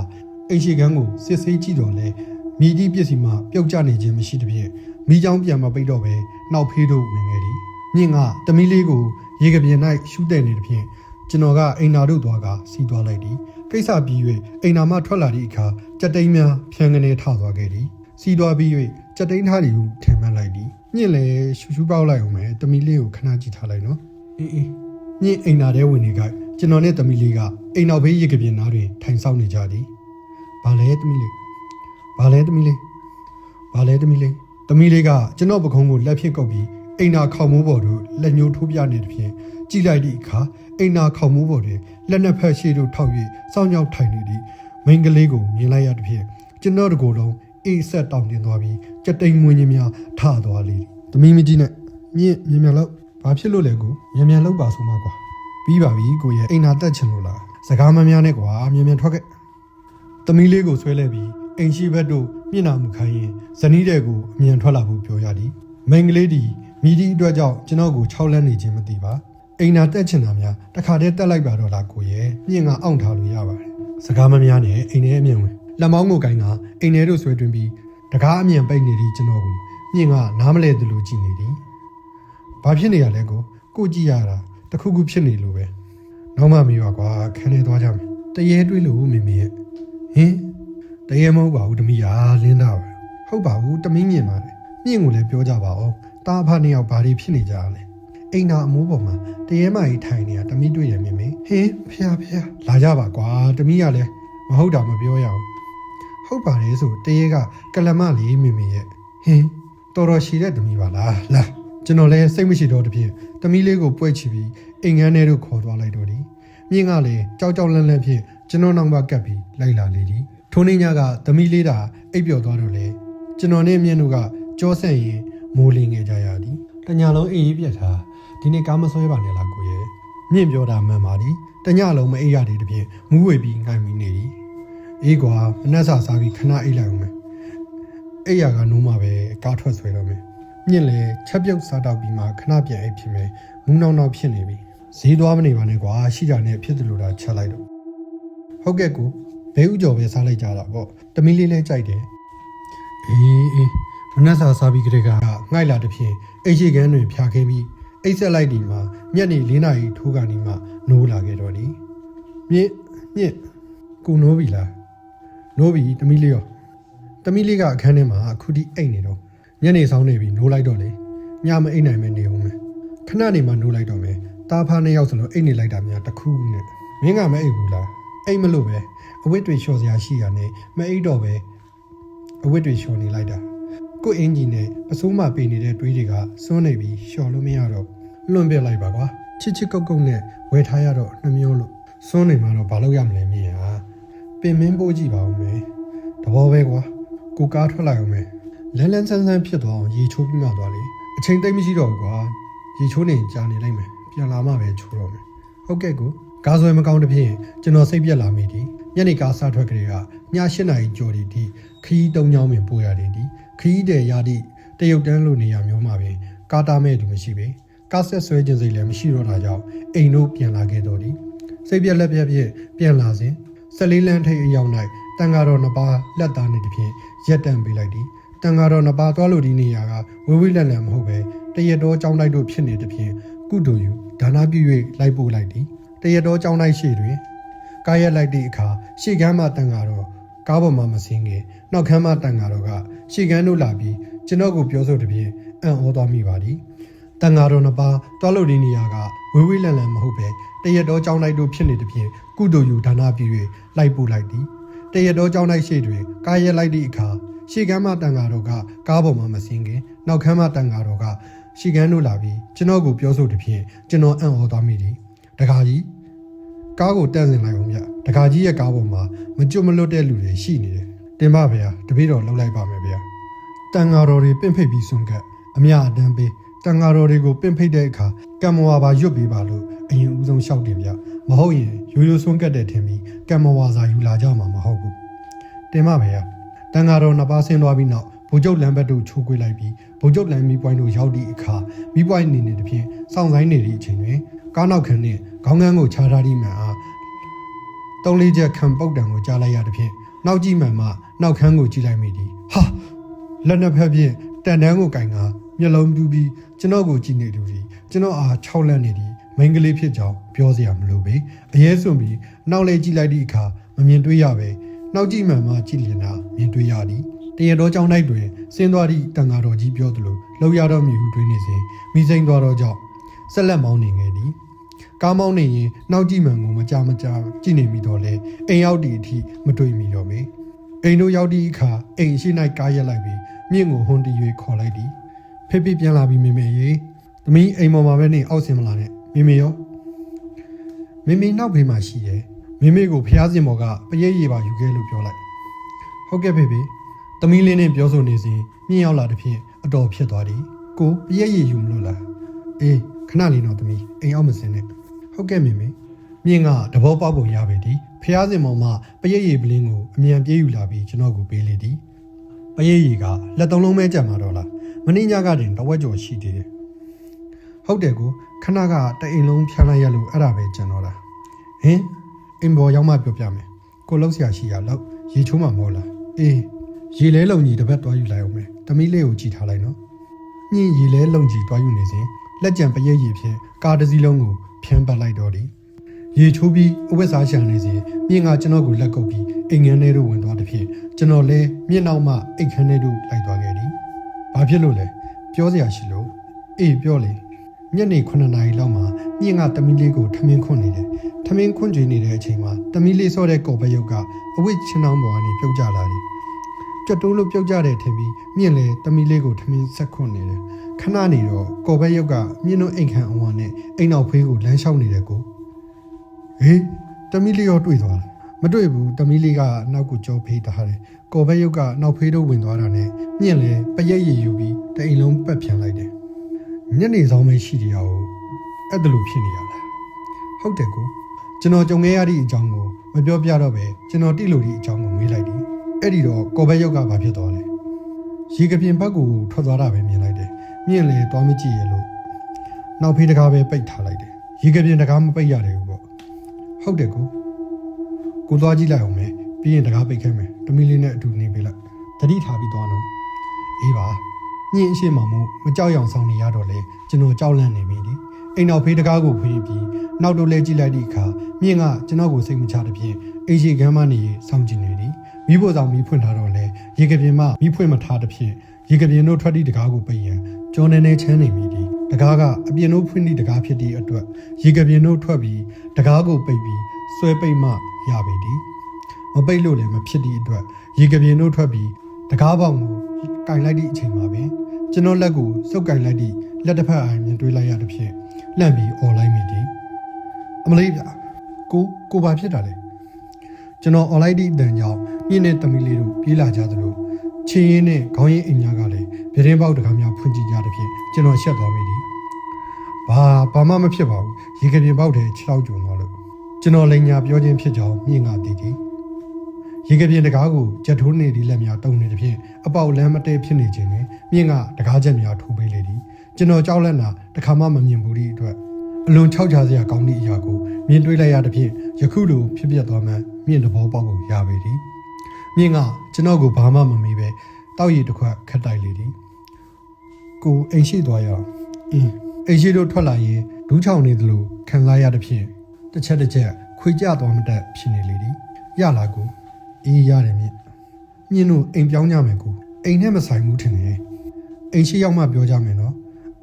အိတ်ရှိခန်းကိုစစ်ဆေးကြည့်တော့လဲမိသည့်ပစ္စည်းမှပြုတ်ကျနေခြင်းမရှိသဖြင့်မိเจ้าပြန်မပိတ်တော့ပဲနောက်ဖေးတို့ဝင်ခဲ့သည်မြင့်ကတမီးလေးကိုရေကပြင်း၌ရှူးတဲ့နေသဖြင့်ကျွန်တော်ကအိမ်နာတို့သွားကစီးသွားလိုက်သည်ကိစ္စပြီး၍အိမ်နာမှထွက်လာသည့်အခါကြက်တိန်များဖြန်းကနေထသွားခဲ့သည်စီးသွားပြီး၍ကြက်တိန်ထားသည်ဟုထင်မှတ်လိုက်သည်မြင့်လည်းရှူးရှူးပေါက်လိုက်အောင်မယ်တမီးလေးကိုခဏကြည့်ထားလိုက်နော်အေးမြင့်အိမ်နာထဲဝင်နေကကျွန်တော်နဲ့တမီးလေးကအိမ်နောက်ဘေးရေကပြင်းနားတွင်ထိုင်ဆောင်နေကြသည်ဘာလဲတမီးလေးဘာလဲတမီးလေးဘာလဲတမီးလေးတမီးလေးကကျွန်တော်ပခုံးကိုလက်ဖြင့်ကုပ်ပြီးအိမ်နာခေါမိုးပေါ်သို့လက်ညှိုးထိုးပြနေသည်ဖြင့်ကြည့်လိုက်သည့်အခါအိမ်နာခေါမိုးပေါ်တွင်လက်နှစ်ဖက်ရှေ့သို့ထောက်၍စောင်းကြောက်ထိုင်နေသည့်မိန်းကလေးကိုမြင်လိုက်ရသည်ဖြင့်ကျွန်တော်တကိုယ်လုံးအေးဆက်တောင်းတင်သွားပြီးကြက်တိန်မွေးခြင်းများထသွားလေ။သမီးမကြီးနဲ့မြင့်မြန်လောက်ဘာဖြစ်လို့လဲကိုမြန်လောက်ပါဆိုမှကွာပြီးပါပြီကိုရဲ့အိမ်နာတက်ချင်လို့လားစကားမများနဲ့ကွာမြန်ထွက်ခဲ့။သမီးလေးကိုဆွဲလဲပြီးအိမ်ရှိဘက်တို့မျက်နှာမူခိုင်းရင်ဇနီးတဲ့ကိုအမြန်ထွက်လာဖို့ပြောရသည်။မိန်းကလေးဒီမိဒီအတွက်ကြောင့်ကျွန်တော်ကို6လန်းနေခြင်းမသိပါအိမ်နာတက်ချင်တာများတခါတည်းတက်လိုက်ပါတော့လားကိုရဲ့မြင့်ကအောင့်ထားလို့ရပါတယ်စကားမများနဲ့အိမ်ထဲအမြင်ဝင်လက်မောင်းကိုကိုင်းကအိမ်ထဲတို့ဆွဲတွင်ပြီးတကားအမြင်ပိတ်နေသည့်ကျွန်တော်ကိုမြင့်ကနားမလဲသလိုကြည့်နေသည်ဘာဖြစ်နေရလဲကိုကြည့်ရတာတခုခုဖြစ်နေလို့ပဲနောက်မှမေးပါကွာခန်းထဲသွားကြမယ်တရေတွေးလို့မေမေရဲ့ဟင်တရေမဟုတ်ပါဘူးတမီးကလင်းတာပဲဟုတ်ပါဘူးတမီးမြင်ပါတယ်မြင့်ကိုလည်းပြောကြပါဦးတားဖားနှစ်ယောက်ဘာတွေဖြစ်နေကြလဲအိမ်နာအမိုးပေါ်မှာတရေမကြီးထိုင်နေတာတမီးတွေ့ရမြင်မေဟင်းဖျားလာကြပါကွာတမီးကလည်းမဟုတ်တာမပြောရအောင်ဟုတ်ပါတယ်ဆိုတရေကကလမလေးမြင်မေရဲ့ဟင်းတော်တော်ရှိတဲ့တမီးပါလားလာကျွန်တော်လည်းစိတ်မရှိတော့တဖြင့်တမီးလေးကိုပွက်ချပြီးအိမ်ငန်းထဲတို့ခေါ်သွားလိုက်တော့သည်မြင့်ကလည်းကြောက်လန့်လန့်ဖြင့်ကျွန်တော်နောက်မှကပ်ပြီးလိုက်လာလေသည်ထိုနေ့ညကတမီးလေးတာအိပ်ပျော်သွားတော့လေကျွန်တော်နဲ့မြင့်တို့ကကြောဆက်ရင်မိုးလင်းခဲ့ကြရသည်တညလုံးအေးပြက်ထားဒီနေ့ကားမဆွဲပါနဲ့လားကိုရဲ့မြင့်ပြောတာမှန်ပါသည်တညလုံးမအေးရသေးတဖြင့်မူးဝေပြီးငိုင်မိနေသည်အေးကွာမနှက်စာစားပြီးခဏအိတ်လိုက်အောင်မယ်အိတ်ရကနိုးမှပဲကားထွက်ဆွဲတော့မယ်မြင့်လည်းချက်ပြုတ်စားတော့ပြီးမှခဏပြန်အိတ်ဖြစ်မယ်မူးနောက်ဖြစ်နေပြီဈေးသွားမနေပါနဲ့ကွာရှိတာနဲ့ဖြစ်တယ်လို့ဒါချက်လိုက်တော့ဟုတ်ကဲ့ကိုဘဲဥကျော်ပဲစားလိုက်ကြတာပေါ့တမီးလေးလည်းကြိုက်တယ်အေးမနှက်စာစားပြီးကြတဲ့ကငှိုက်လာတဲ့ဖြင့်အိတ်ရှိကန်းတွင်ဖြာခင်းပြီးအိတ်ဆက်လိုက်ဒီမှာညနေ4နာရီထိုးကနေမှနိုးလာခဲ့တော့သည်မြင့်ကိုနိုးပြီလားနိုးပြီတမီးလေးရောတမီးလေးကအခန်းထဲမှာအခုထိအိတ်နေတော့ညနေဆောင်နေပြီနိုးလိုက်တော့လေညမအိတ်နိုင်မဲနေအောင်မယ်ခဏနေမှနိုးလိုက်တော့မယ်တားဖား2ယောက်စလုံးအိတ်နေလိုက်တာများတခုနဲ့မင်းကမအိတ်ဘူးလားအိတ်မလို့ပဲအဝတ်တွေလျှော်စရာရှိရနဲ့မအိတ်တော့ပဲအဝတ်တွေလျှော်နေလိုက်တာကိုအင်ဂျီနဲ့ပစိုးမပေးနေတဲ့တွေးတွေကစွန်းနေပြီးလျှော်လို့မရတော့လွန့်ပြလိုက်ပါကွာချစ်ကုတ်နဲ့ဝယ်ထားရတော့နှမျိုးလို့စွန်းနေမှတော့ဘာလို့ရမလဲမြင်ဟာပင်မင်းပိုးကြည့်ပါဦးမယ်တဘောပဲကွာကိုကားထွက်လိုက်အောင်မယ်လန်းဆန်းဖြစ်သွားအောင်ရေချိုးပြီးမှသွားလေအချိန်သိမ့်မရှိတော့ဘူးကွာရေချိုးနေကြာနေလိုက်မယ်ပြန်လာမှပဲချိုးတော့မယ်ဟုတ်ကဲ့ကိုကားဆွဲမကောင်းတဲ့ဖြင့်ကျွန်တော်စိတ်ပြက်လာမိသည်ညနေကားစားထွက်ကြတဲ့ကည8 နာရီကျော်ဒီခီး3ညောင်းပင်ပို့ရတယ်ဒီခီးတဲ့ရသည့်တရုတ်တန်းလိုနေရမျိုးမှာပင်ကားတားမဲ့သူမရှိပေကားဆက်ဆွဲခြင်းစိတ်လည်းမရှိတော့တာကြောင့်အိမ်တို့ပြန်လာခဲ့တော့သည်စိတ်ပြက်လက်ပြက်ဖြင့်ပြန်လာစဉ်14လမ်းထိပ်အရောက်၌တန်ဃာတော်2ပါးလက်သားနေသည်ဖြင့်ရက်တန့်ပေးလိုက်သည်တန်ဃာတော်2ပါးသွားလို့ဒီနေရာကဝေးဝေးလန့်လန့်မဟုတ်ပဲတရတော်ကြောင်းလိုက်တို့ဖြစ်နေသည်ဖြင့်ကုသိုလ်ယူဒါနပြု၍လိုက်ပို့လိုက်သည်တရတော်ကြောင်းလိုက်ရှိတွင်ကားရက်လိုက်သည့်အခါရှေ့ကမ်းမှတန်ဃာတော်ကားပေါ်မှာမစင်းခင်နောက်ခန်းမှတန်ဃာတော်ကရှေ့ကမ်းတို့လာပြီးကျွန်တော်ကိုပြောဆိုသည်ဖြင့်အံ့ဩသွားမိပါသည်တန်ဃာတော်2ပါးသွားလို့ဒီနေရာကဝေးဝေးလန့်လန့်မဟုတ်ပဲတရတော်ကြောင်းလိုက်တို့ဖြစ်နေသည်ဖြင့်ကုသိုလ်ယူဒါနပြု၍လိုက်ပို့လိုက်သည်တရတော်ကြောင်းလိုက်ရှိတွင်ကားရက်လိုက်သည့်အခါရှေ့ကမ်းမှတန်ဃာတော်ကကားပေါ်မှာမစင်းခင်နောက်ခန်းမှတန်ဃာတော်ကရှေ့ကမ်းတို့လာပြီးကျွန်တော်ကိုပြောဆိုသည်ဖြင့်ကျွန်တော်အံ့ဩသွားမိသည်တခါကြီးကားကိုတန်းစင်လိုက်အောင်ဗျတခါကြီးရဲ့ကားပေါ်မှာမကြွမလွတ်တဲ့လူတွေရှိနေတယ်တင်ပါဗျာတပည့်တော်လှုပ်လိုက်ပါမယ်ဗျာတန်ဃာတော်တွေပင့်ဖိတ်ပြီးဆွန့်ကပ်အမြအတန်းပေး တန်ဃာတော်တွေကိုပင့်ဖိတ်တဲ့အခါကံမဝါပါရွတ်ပေးပါလို့အရင်ဦးဆုံးလျှောက်တင်ပြမဟုတ်ရင်ရိုးရိုးစွန့်ကတ်တဲ့ထင်ပြီးကံမဝါစာယူလာကြမှာမဟုတ်ဘူးတင်မပဲတန်ဃာတော်နှစ်ပါးဆင်းသွားပြီးနောက်ဗိုလ်ချုပ်လမ်းဘက်တို့ချိုးကွေးလိုက်ပြီးဗိုလ်ချုပ်လမ်းမီပွိုင်းတို့ရောက်သည့်အခါမီပွိုင်းနေတဖြင့်စောင့်ဆိုင်နေသည့်အချိန်တွင်ကားနောက်ခန်းနှင့်ခေါင်းကန်းကိုခြားထားသည့်မှန်အား3-4ချက်ခံပုတ်တံကိုကြားလိုက်ရသဖြင့်နောက်ကြည့်မှန်မှနောက်ခန်းကိုကြည့်လိုက်မိသည်ဟာလက်နှစ်ဖက်ဖြင့်တန်တန်းကိုကင်ကာမျက်လုံးပြူးပြီးကျွန်တော်ကိုကြည့်နေသူသည်ကျွန်တော်အား6လက်နေသည်မိန်းကလေးဖြစ်ကြောင်းပြောစရာမလိုပေအရေးစွန်ပြီးနောက်လေကြည့်လိုက်သည့်အခါမမြင်တွေ့ရပဲနောက်ကြည့်မှန်မှကြည့်လျင်သာမြင်တွေ့ရသည်တရတော်ကြောင်းတိုက်တွင်ဆင်းသွားသည့်တန်ဃာတော်ကြီးပြောသလိုလှုပ်ရတော့မြည်ဟုတွေးနေစဉ်မိစိမ့်သွားတော့ကြောင့်ဆက်လက်မောင်းနေခဲ့သည်ကားမောင်းနေရင်နောက်ကြည့်မှန်ကိုမကြကြည့်နေမိတော့လေအိမ်ရောက်သည့်အထိမတွေ့မိတော့မေအိမ်တို့ရောက်သည့်အခါအိမ်ရှိ၌ကားရက်လိုက်ပြီးမြင့်ကိုဟွန်တီ၍ခေါ်လိုက်သည်ဖေဖေပြန်လာပြီးမေမေရေသမီးအိမ်ပေါ်မှာပဲနေအောက်ဆင်းမလာနဲ့မေမေရောမေမေနောက်ဖေးမှာရှိတယ်မေမေကိုဖျားစင်ပေါ်ကပရိတ်ရည်ပါယူခဲ့လို့ပြောလိုက်ဟုတ်ကဲ့ဖေဖေသမီးလေးနဲ့ပြောဆိုနေစဉ်မြင့်ရောက်လာတဲ့ဖြင့်အတော်ဖြစ်သွားသည်ကိုပရိတ်ရည်ယူမလို့လားအေးခဏလေးတော့သမီးအိမ်အောက်မစင်းနဲ့ဟုတ်ကဲ့မေမေမြင့်ကတဘောပေါက်ပုံရပေသည်ဖျားစင်ပေါ်မှာပရိတ်ရည်ပလင်းကိုအမြန်ပြေးယူလာပြီးကျွန်တော်ကိုပေးလေသည်ပရိတ်ရည်ကလက်သုံးလုံးပဲကြံမှာတော့လားမင်းညကတင်တဝက်ကျော်ရှိသေးတယ်ဟုတ်တယ်ကိုခဏကတအိမ်လုံးဖြန်းလိုက်ရလို့အဲ့ဒါပဲကြံတော့တာဟင်အိမ်ပေါ်ရောက်မှပြောပြမယ်ကိုလှုပ်ရှားရှိရလောက်ရေချိုးမှမဟုတ်လားအေးရေလဲလုံကြီးတစ်ပတ်တွားယူလိုက်အောင်မယ်သမီးလေးကိုကြည်ထားလိုက်နော်ညင်ရေလဲလုံကြီးတွားယူနေစဉ်လက်ကြံပရိတ်ရည်ဖြင့်ကားတစ်စီးလုံးကိုဖြန်းပတ်လိုက်တော့သည်ရေချိုးပြီးအဝတ်စားရှာနေစဉ်မြင့်ကကျွန်တော်ကိုလက်ကုပ်ပြီးအိမ်ငန်းထဲသို့ဝင်သွားတဲ့ဖြင့်ကျွန်တော်လည်းမြင့်နောက်မှအိတ်ခမ်းထဲသို့လိုက်သွားခဲ့သည်ဘာဖြစ်လို့လဲပြောစရာရှိလို့အေးပြောလေညနေ9 နာရီလောက်မှာမြင့်ကတမီးလေးကိုထမင်းခွန်းနေတယ်ထမင်းခွန်းကျွေးနေတဲ့အချိန်မှာတမီးလေးစောတဲ့ကော်ဘက်ရုပ်ကအဝတ်ချင်းနှောင်းပေါ်ကနေပြုတ်ကျလာတယ်ကြွတိုးလို့ပြုတ်ကျတဲ့ထင်ပြီးမြင့်လည်းတမီးလေးကိုထမင်းဆက်ခွန်းနေတယ်ခဏနေတော့ကော်ဘက်ရုပ်ကမြင့်တို့အိမ်ခန့်အဝါနဲ့အိမ်နောက်ဖေးကိုလမ်းလျှောက်နေတယ်ကိုဟေးတမီးလေးရောတွေ့သွားလားမတွေ့ဘူးတမီးလေးကနောက်ကိုကြောဖေးထားတယ်ကော်ဘက်ရုပ်ကနောက်ဖေးတို့ဝင်သွားတာနဲ့မြင့်လည်းပရိတ်ရည်ယူပြီးတအိမ်လုံးပတ်ပြန်လိုက်တယ်ညနေဆောင်ပဲရှိတယ်ရောအဲ့ဒါလိုဖြစ်နေရလားဟုတ်တယ်ကိုကျွန်တော်ကြုံခဲ့ရတဲ့အကြောင်းကိုမပြောပြတော့ပဲကျွန်တော်တိလို့ဒီအကြောင်းကိုမေးလိုက်တယ်အဲ့ဒီတော့ကော်ဘက်ရုပ်ကဘာဖြစ်သွားလဲရေကပြင်ဘက်ကိုထွက်သွားတာပဲမြင်လိုက်တယ်မြင့်လေသွားမကြည့်ရလို့နောက်ဖေးတကားပဲပိတ်ထားလိုက်တယ်ရေကပြင်တကားမပိတ်ရတယ်ဘူးပေါ့ဟုတ်တယ်ကိုသွားကြည့်လိုက်အောင်မယ်ပြီးရင်တကားပိတ်ခဲ့မယ်တမီးလေးနဲ့အတူနေပေးလိုက်တတိထားပြီးသွားတော့အေးပါညင်အရှိမှမို့မကြောက်ရောင်ဆောင်နေရတော့လေကျွန်တော်ကြောက်လန့်နေပြီဒီအိမ်နောက်ဖေးတကားကိုဖွင့်ပြီးနောက်တော့လဲကြည့်လိုက်တဲ့အခါမြင့်ကကျွန်တော်ကိုစိတ်မချတဲ့ဖြင့်အိမ်ရှိခန်းမနေစောင့်ကြည့်နေသည်မိဖို့ဆောင်မိဖွင့်ထားတော့လေရေကပြင်မှမိဖွင့်မထားတဲ့ဖြင့်ရေကပြင်တို့ထွက်သည့်တကားကိုပိတ်ရန်ကျော်နေနေချမ်းနေမိသည်တကားကအပြင်တို့ဖွင့်သည့်တကားဖြစ်သည့်အတွက်ရေကပြင်တို့ထွက်ပြီးတကားကိုပိတ်ပြီးဆွဲပိတ်မှရပေသည်မပိတ်လို့လည်းမဖြစ်သည့်အတွက်ရေကပြင်တို့ထွက်ပြီးတကားပေါင်ကိုကင်လိုက်သည့်အချိန်မှာပင်ကျွန်တော်လက်ကိုစုပ်ကင်လိုက်သည့်လက်တစ်ဖက်အိုင်မြင်တွေးလိုက်ရတဲ့ဖြင့်လှန့်ပြီးអော်လိုက်မိသည်အမလေးဗျကိုဘာဖြစ်တာလဲကျွန်တော်អော်လိုက်သည့်အတန်ကြောင့်မြင့်တဲ့တမီးလေးတို့ပြေးလာကြသလိုချင်းရင်းနဲ့ခေါင်းရင်းအိမ်များကလည်းပြတင်းပေါက်တကားများဖွင့်ကြည့်ကြတဲ့ဖြင့်ကျွန်တော်ရှက်သွားမိသည်ဘာမှမဖြစ်ပါဘူးရေကပြင်ပေါက်ထဲ6လောက်ကျုံသွားလို့ကျွန်တော်လိန်ညာပြောခြင်းဖြစ်ကြောင်းမြင့်ကသိသည်ရေကပြင်တကားကိုကြက်ထိုးနေသည့်လက်များတုံနေတဲ့ဖြင့်အပေါက်လမ်းမတဲဖြစ်နေခြင်းတွင်မြင့်ကတကားချက်များထိုးပေးလေသည်ကျွန်တော်ကြောက်လန့်တာတခါမှမမြင်ဘူးသည့်အတွက်အလွန်ခြောက်ခြားစရာကောင်းသည့်အရာကိုမြင်တွေ့လိုက်ရတဲ့ဖြင့်ယခုလိုဖြစ်ပျက်သွားမှမြင့်တဘောပေါက်ကိုရပေသည်မြင့်ကကျွန်တော်ကိုဘာမှမမေးပဲတောက်ရည်တစ်ခွက်ခတ်တိုက်လေသည်ကိုအိမ်ရှိသွားရအောင်အိမ်ရှိတို့ထွက်လာရင်ဒူးချောင်နေသလိုခံစားရတဲ့ဖြင့်တစ်ချက်ခွေကြသွားမတတ်ဖြစ်နေလေသည်ရလာကိုအေးရတယ်မြင့်တို့အိမ်ပြောင်းကြမယ်ကိုအိမ်နဲ့မဆိုင်ဘူးထင်တယ်အိမ်ရှိရောက်မှပြောကြမယ်နော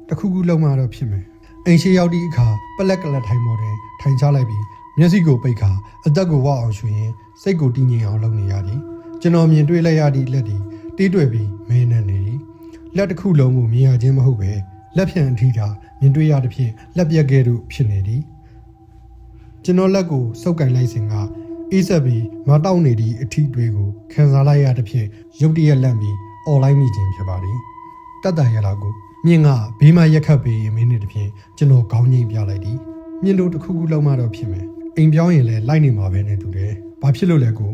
်တခုခုလုံးမှတော့ဖြစ်မယ်အိမ်ရှိရောက်သည့်အခါပလက်ကလတ်ထိုင်ပေါ်တွင်ထိုင်ချလိုက်ပြီးမျက်စိကိုပိတ်ခါအသက်ကိုဝအောင်ရွှင်ရင်စိတ်ကိုတည်ငြိမ်အောင်လုပ်နေရသည်ကျွန်တော်မြင်တွေ့လိုက်ရသည့်လက်သည်တီးတွေ့ပြီးမင်းနဲ့နေသည်လက်တစ်ခုလုံးကိုမြင်ရခြင်းမဟုတ်ပဲလက်ဖြံအထီးသာမြင်တွေ့ရသဖြင့်လက်ပြက်ကဲ့သို့ဖြစ်နေသည်ကျွန်တော်လက်ကိုစုပ်ကင်လိုက်စဉ်ကအေးဆက်ပြီးမတောက်နေသည့်အထီးတွေကိုခံစားလိုက်ရသဖြင့်ရုတ်တရက်လန့်ပြီးអော်လိုက်မိခြင်းဖြစ်ပါသည်တတ်တန်ရလာကို မြင့်ကဘေးမှာရက်ခတ်ပေးရင်မင်းနဲ့တဖြင့်ကျွန်တော်ခေါင်းငိမ့်ပြလိုက်သည်မြင့်တို့တစ်ခုခုလုံးမတော့ဖြစ်မယ်အိမ်ပြောင်းရင်လည်းလိုက်နေမှာပဲနဲ့တူတယ်ဘာဖြစ်လို့လဲကို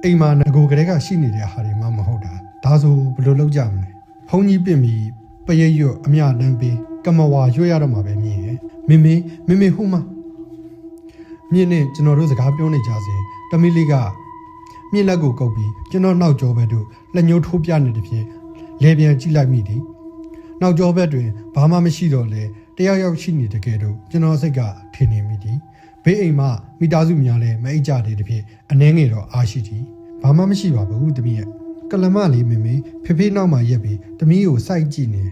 အိမ်မှာငကိုကလေးကရှိနေတဲ့ဟာတွေမှမဟုတ်တာဒါဆိုဘယ်လိုလုပ်ကြမလဲဖုန်းကြီးပြင်ပြီးပရိတ်ရွတ်အမြတမ်းပေးကမဝါရွတ်ရတော့မှာပဲမြင်ရဲ့မမေဟိုမှာမြင့်နဲ့ကျွန်တော်တို့စကားပြောနေကြစဉ်တမီလေးကမြင့်လက်ကိုကုပ်ပြီးကျွန်တော်နောက်ကျောဘက်တို့လက်ညှိုးထိုးပြနေတဲ့ဖြင့်လေပြန်ကြည့်လိုက်မိသည်နောက်ကျောဘက်တွင်ဘာမှမရှိတော့လေတယောက်ယောက်ရှိနေတကယ်တော့ကျွန်တော်စိတ်ကထင်နေမိသည်ဘေးအိမ်မှာမိသားစုများလည်းမအိတ်ကြတဲ့တဖြင့်အနှဲငယ်တော့အားရှိသည်ဘာမှမရှိပါဘူးတမီးရဲ့ကလမလေးမေဖေနောက်မှာရက်ပြီးတမီးကိုစိုက်ကြည့်နေ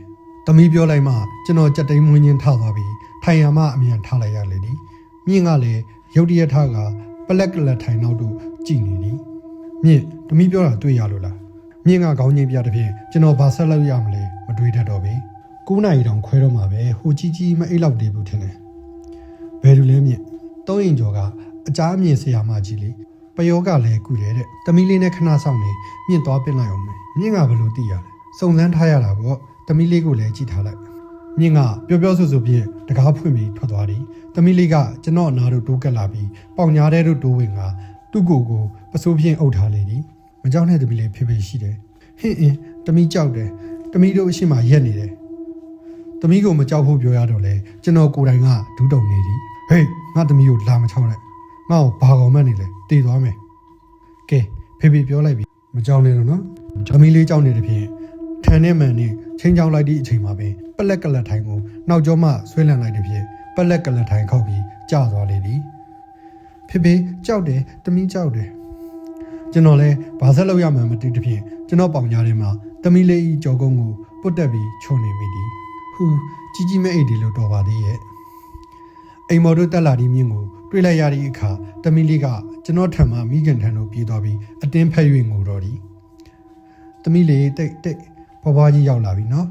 တမီးပြောလိုက်မှကျွန်တော်ကြက်တိန်မွင်းချင်းထသွားပြီးထိုင်ရမှအမြန်ထားလိုက်ရလေသည်မြင့်ကလည်းရုတ်တရက်ထားကပလက်ကလထိုင်နောက်တို့ကြည့်နေသည်မြင့်တမီးပြောတာတွေ့ရလို့လားမြင့်ကခေါင်းငိမ့်ပြတဲ့ဖြင့်ကျွန်တော်ဘာဆက်လုပ်ရမလဲမတွေးတတ်တော့ပြီ9နာရီတောင်ခွဲတော့မှာပဲဟိုကြီးမအိတ်လောက်တည်ဘူးထင်တယ်ဘယ်လိုလဲမြင့်3ရင်ကျော်ကအကြားအမြင်ဆရာမကြီးလေပယောကလည်းကုတယ်တဲ့တမီးလေးနဲ့ခဏဆောင်နေမြင့်သွားပင့်လိုက်အောင်မယ်မြင့်ကဘယ်လိုသိရလဲစုံစမ်းထားရတာပေါ့တမီးလေးကိုလည်းကြည့်ထားလိုက်မြင့်ကပြောဆူဖြင့်တကားဖွင့်ပြီးထွက်သွားသည်တမီးလေးကကျွန်တော်အနာတို့တိုးကက်လာပြီးပေါင်ညာတဲ့တို့တိုးဝင်ကသူ့ကိုပစိုးဖြင့်အုပ်ထားလေသည်မကြောက်နဲ့တမီးလေးဖေရှိတယ်ဟင်းတမီးကြောက်တယ်တမီးတို့အရှိမရက်နေတယ်တမီးကိုမကြောက်ဖို့ပြောရတော့လေကျွန်တော်ကိုယ်တိုင်ကဒူးတုံနေသည်ဟေးငါတမီးကိုလာမချောင်းနဲ့ငါ့ကိုဘာကောင်မှန်းနေလဲတည်သွားမယ်ကဲဖေပြောလိုက်ပြီမကြောက်နဲ့တော့နော်တမီးလေးကြောက်နေတဲ့ဖြင့်ထန်နဲ့မှန်နဲ့ချင်းချောင်းလိုက်သည့်အချိန်မှာပင်ပလက်ကလထိုင်ကိုနောက်ကျောမှဆွဲလန့်လိုက်တဲ့ဖြင့်ပလက်ကလထိုင်ခောက်ပြီးကျသွားလေသည်ဖေကြောက်တယ်တမီးကြောက်တယ်ကျွန်တော်လဲဘာဆက်လုပ်ရမှန်းမသိတဲ့ဖြင့်ကျွန်တော်ပေါင်ကြားထဲမှာတမီးလေးဤကြောကုန်းကိုပုတ်တက်ပြီးခြုံနေမိသည်ဟူကြီးမဲ့အိတ်ဒီလိုတော်ပါသေးရဲ့အိမ်မော်တို့တက်လာသည့်မြင့်ကိုတွေ့လိုက်ရသည့်အခါတမီးလေးကကျွန်တော်ထံမှမိခင်ထံသို့ပြေးသွားပြီးအတင်းဖက်၍ငိုတော့သည်တမီးလေးတိတ်ဘွားကြီးရောက်လာပြီနော်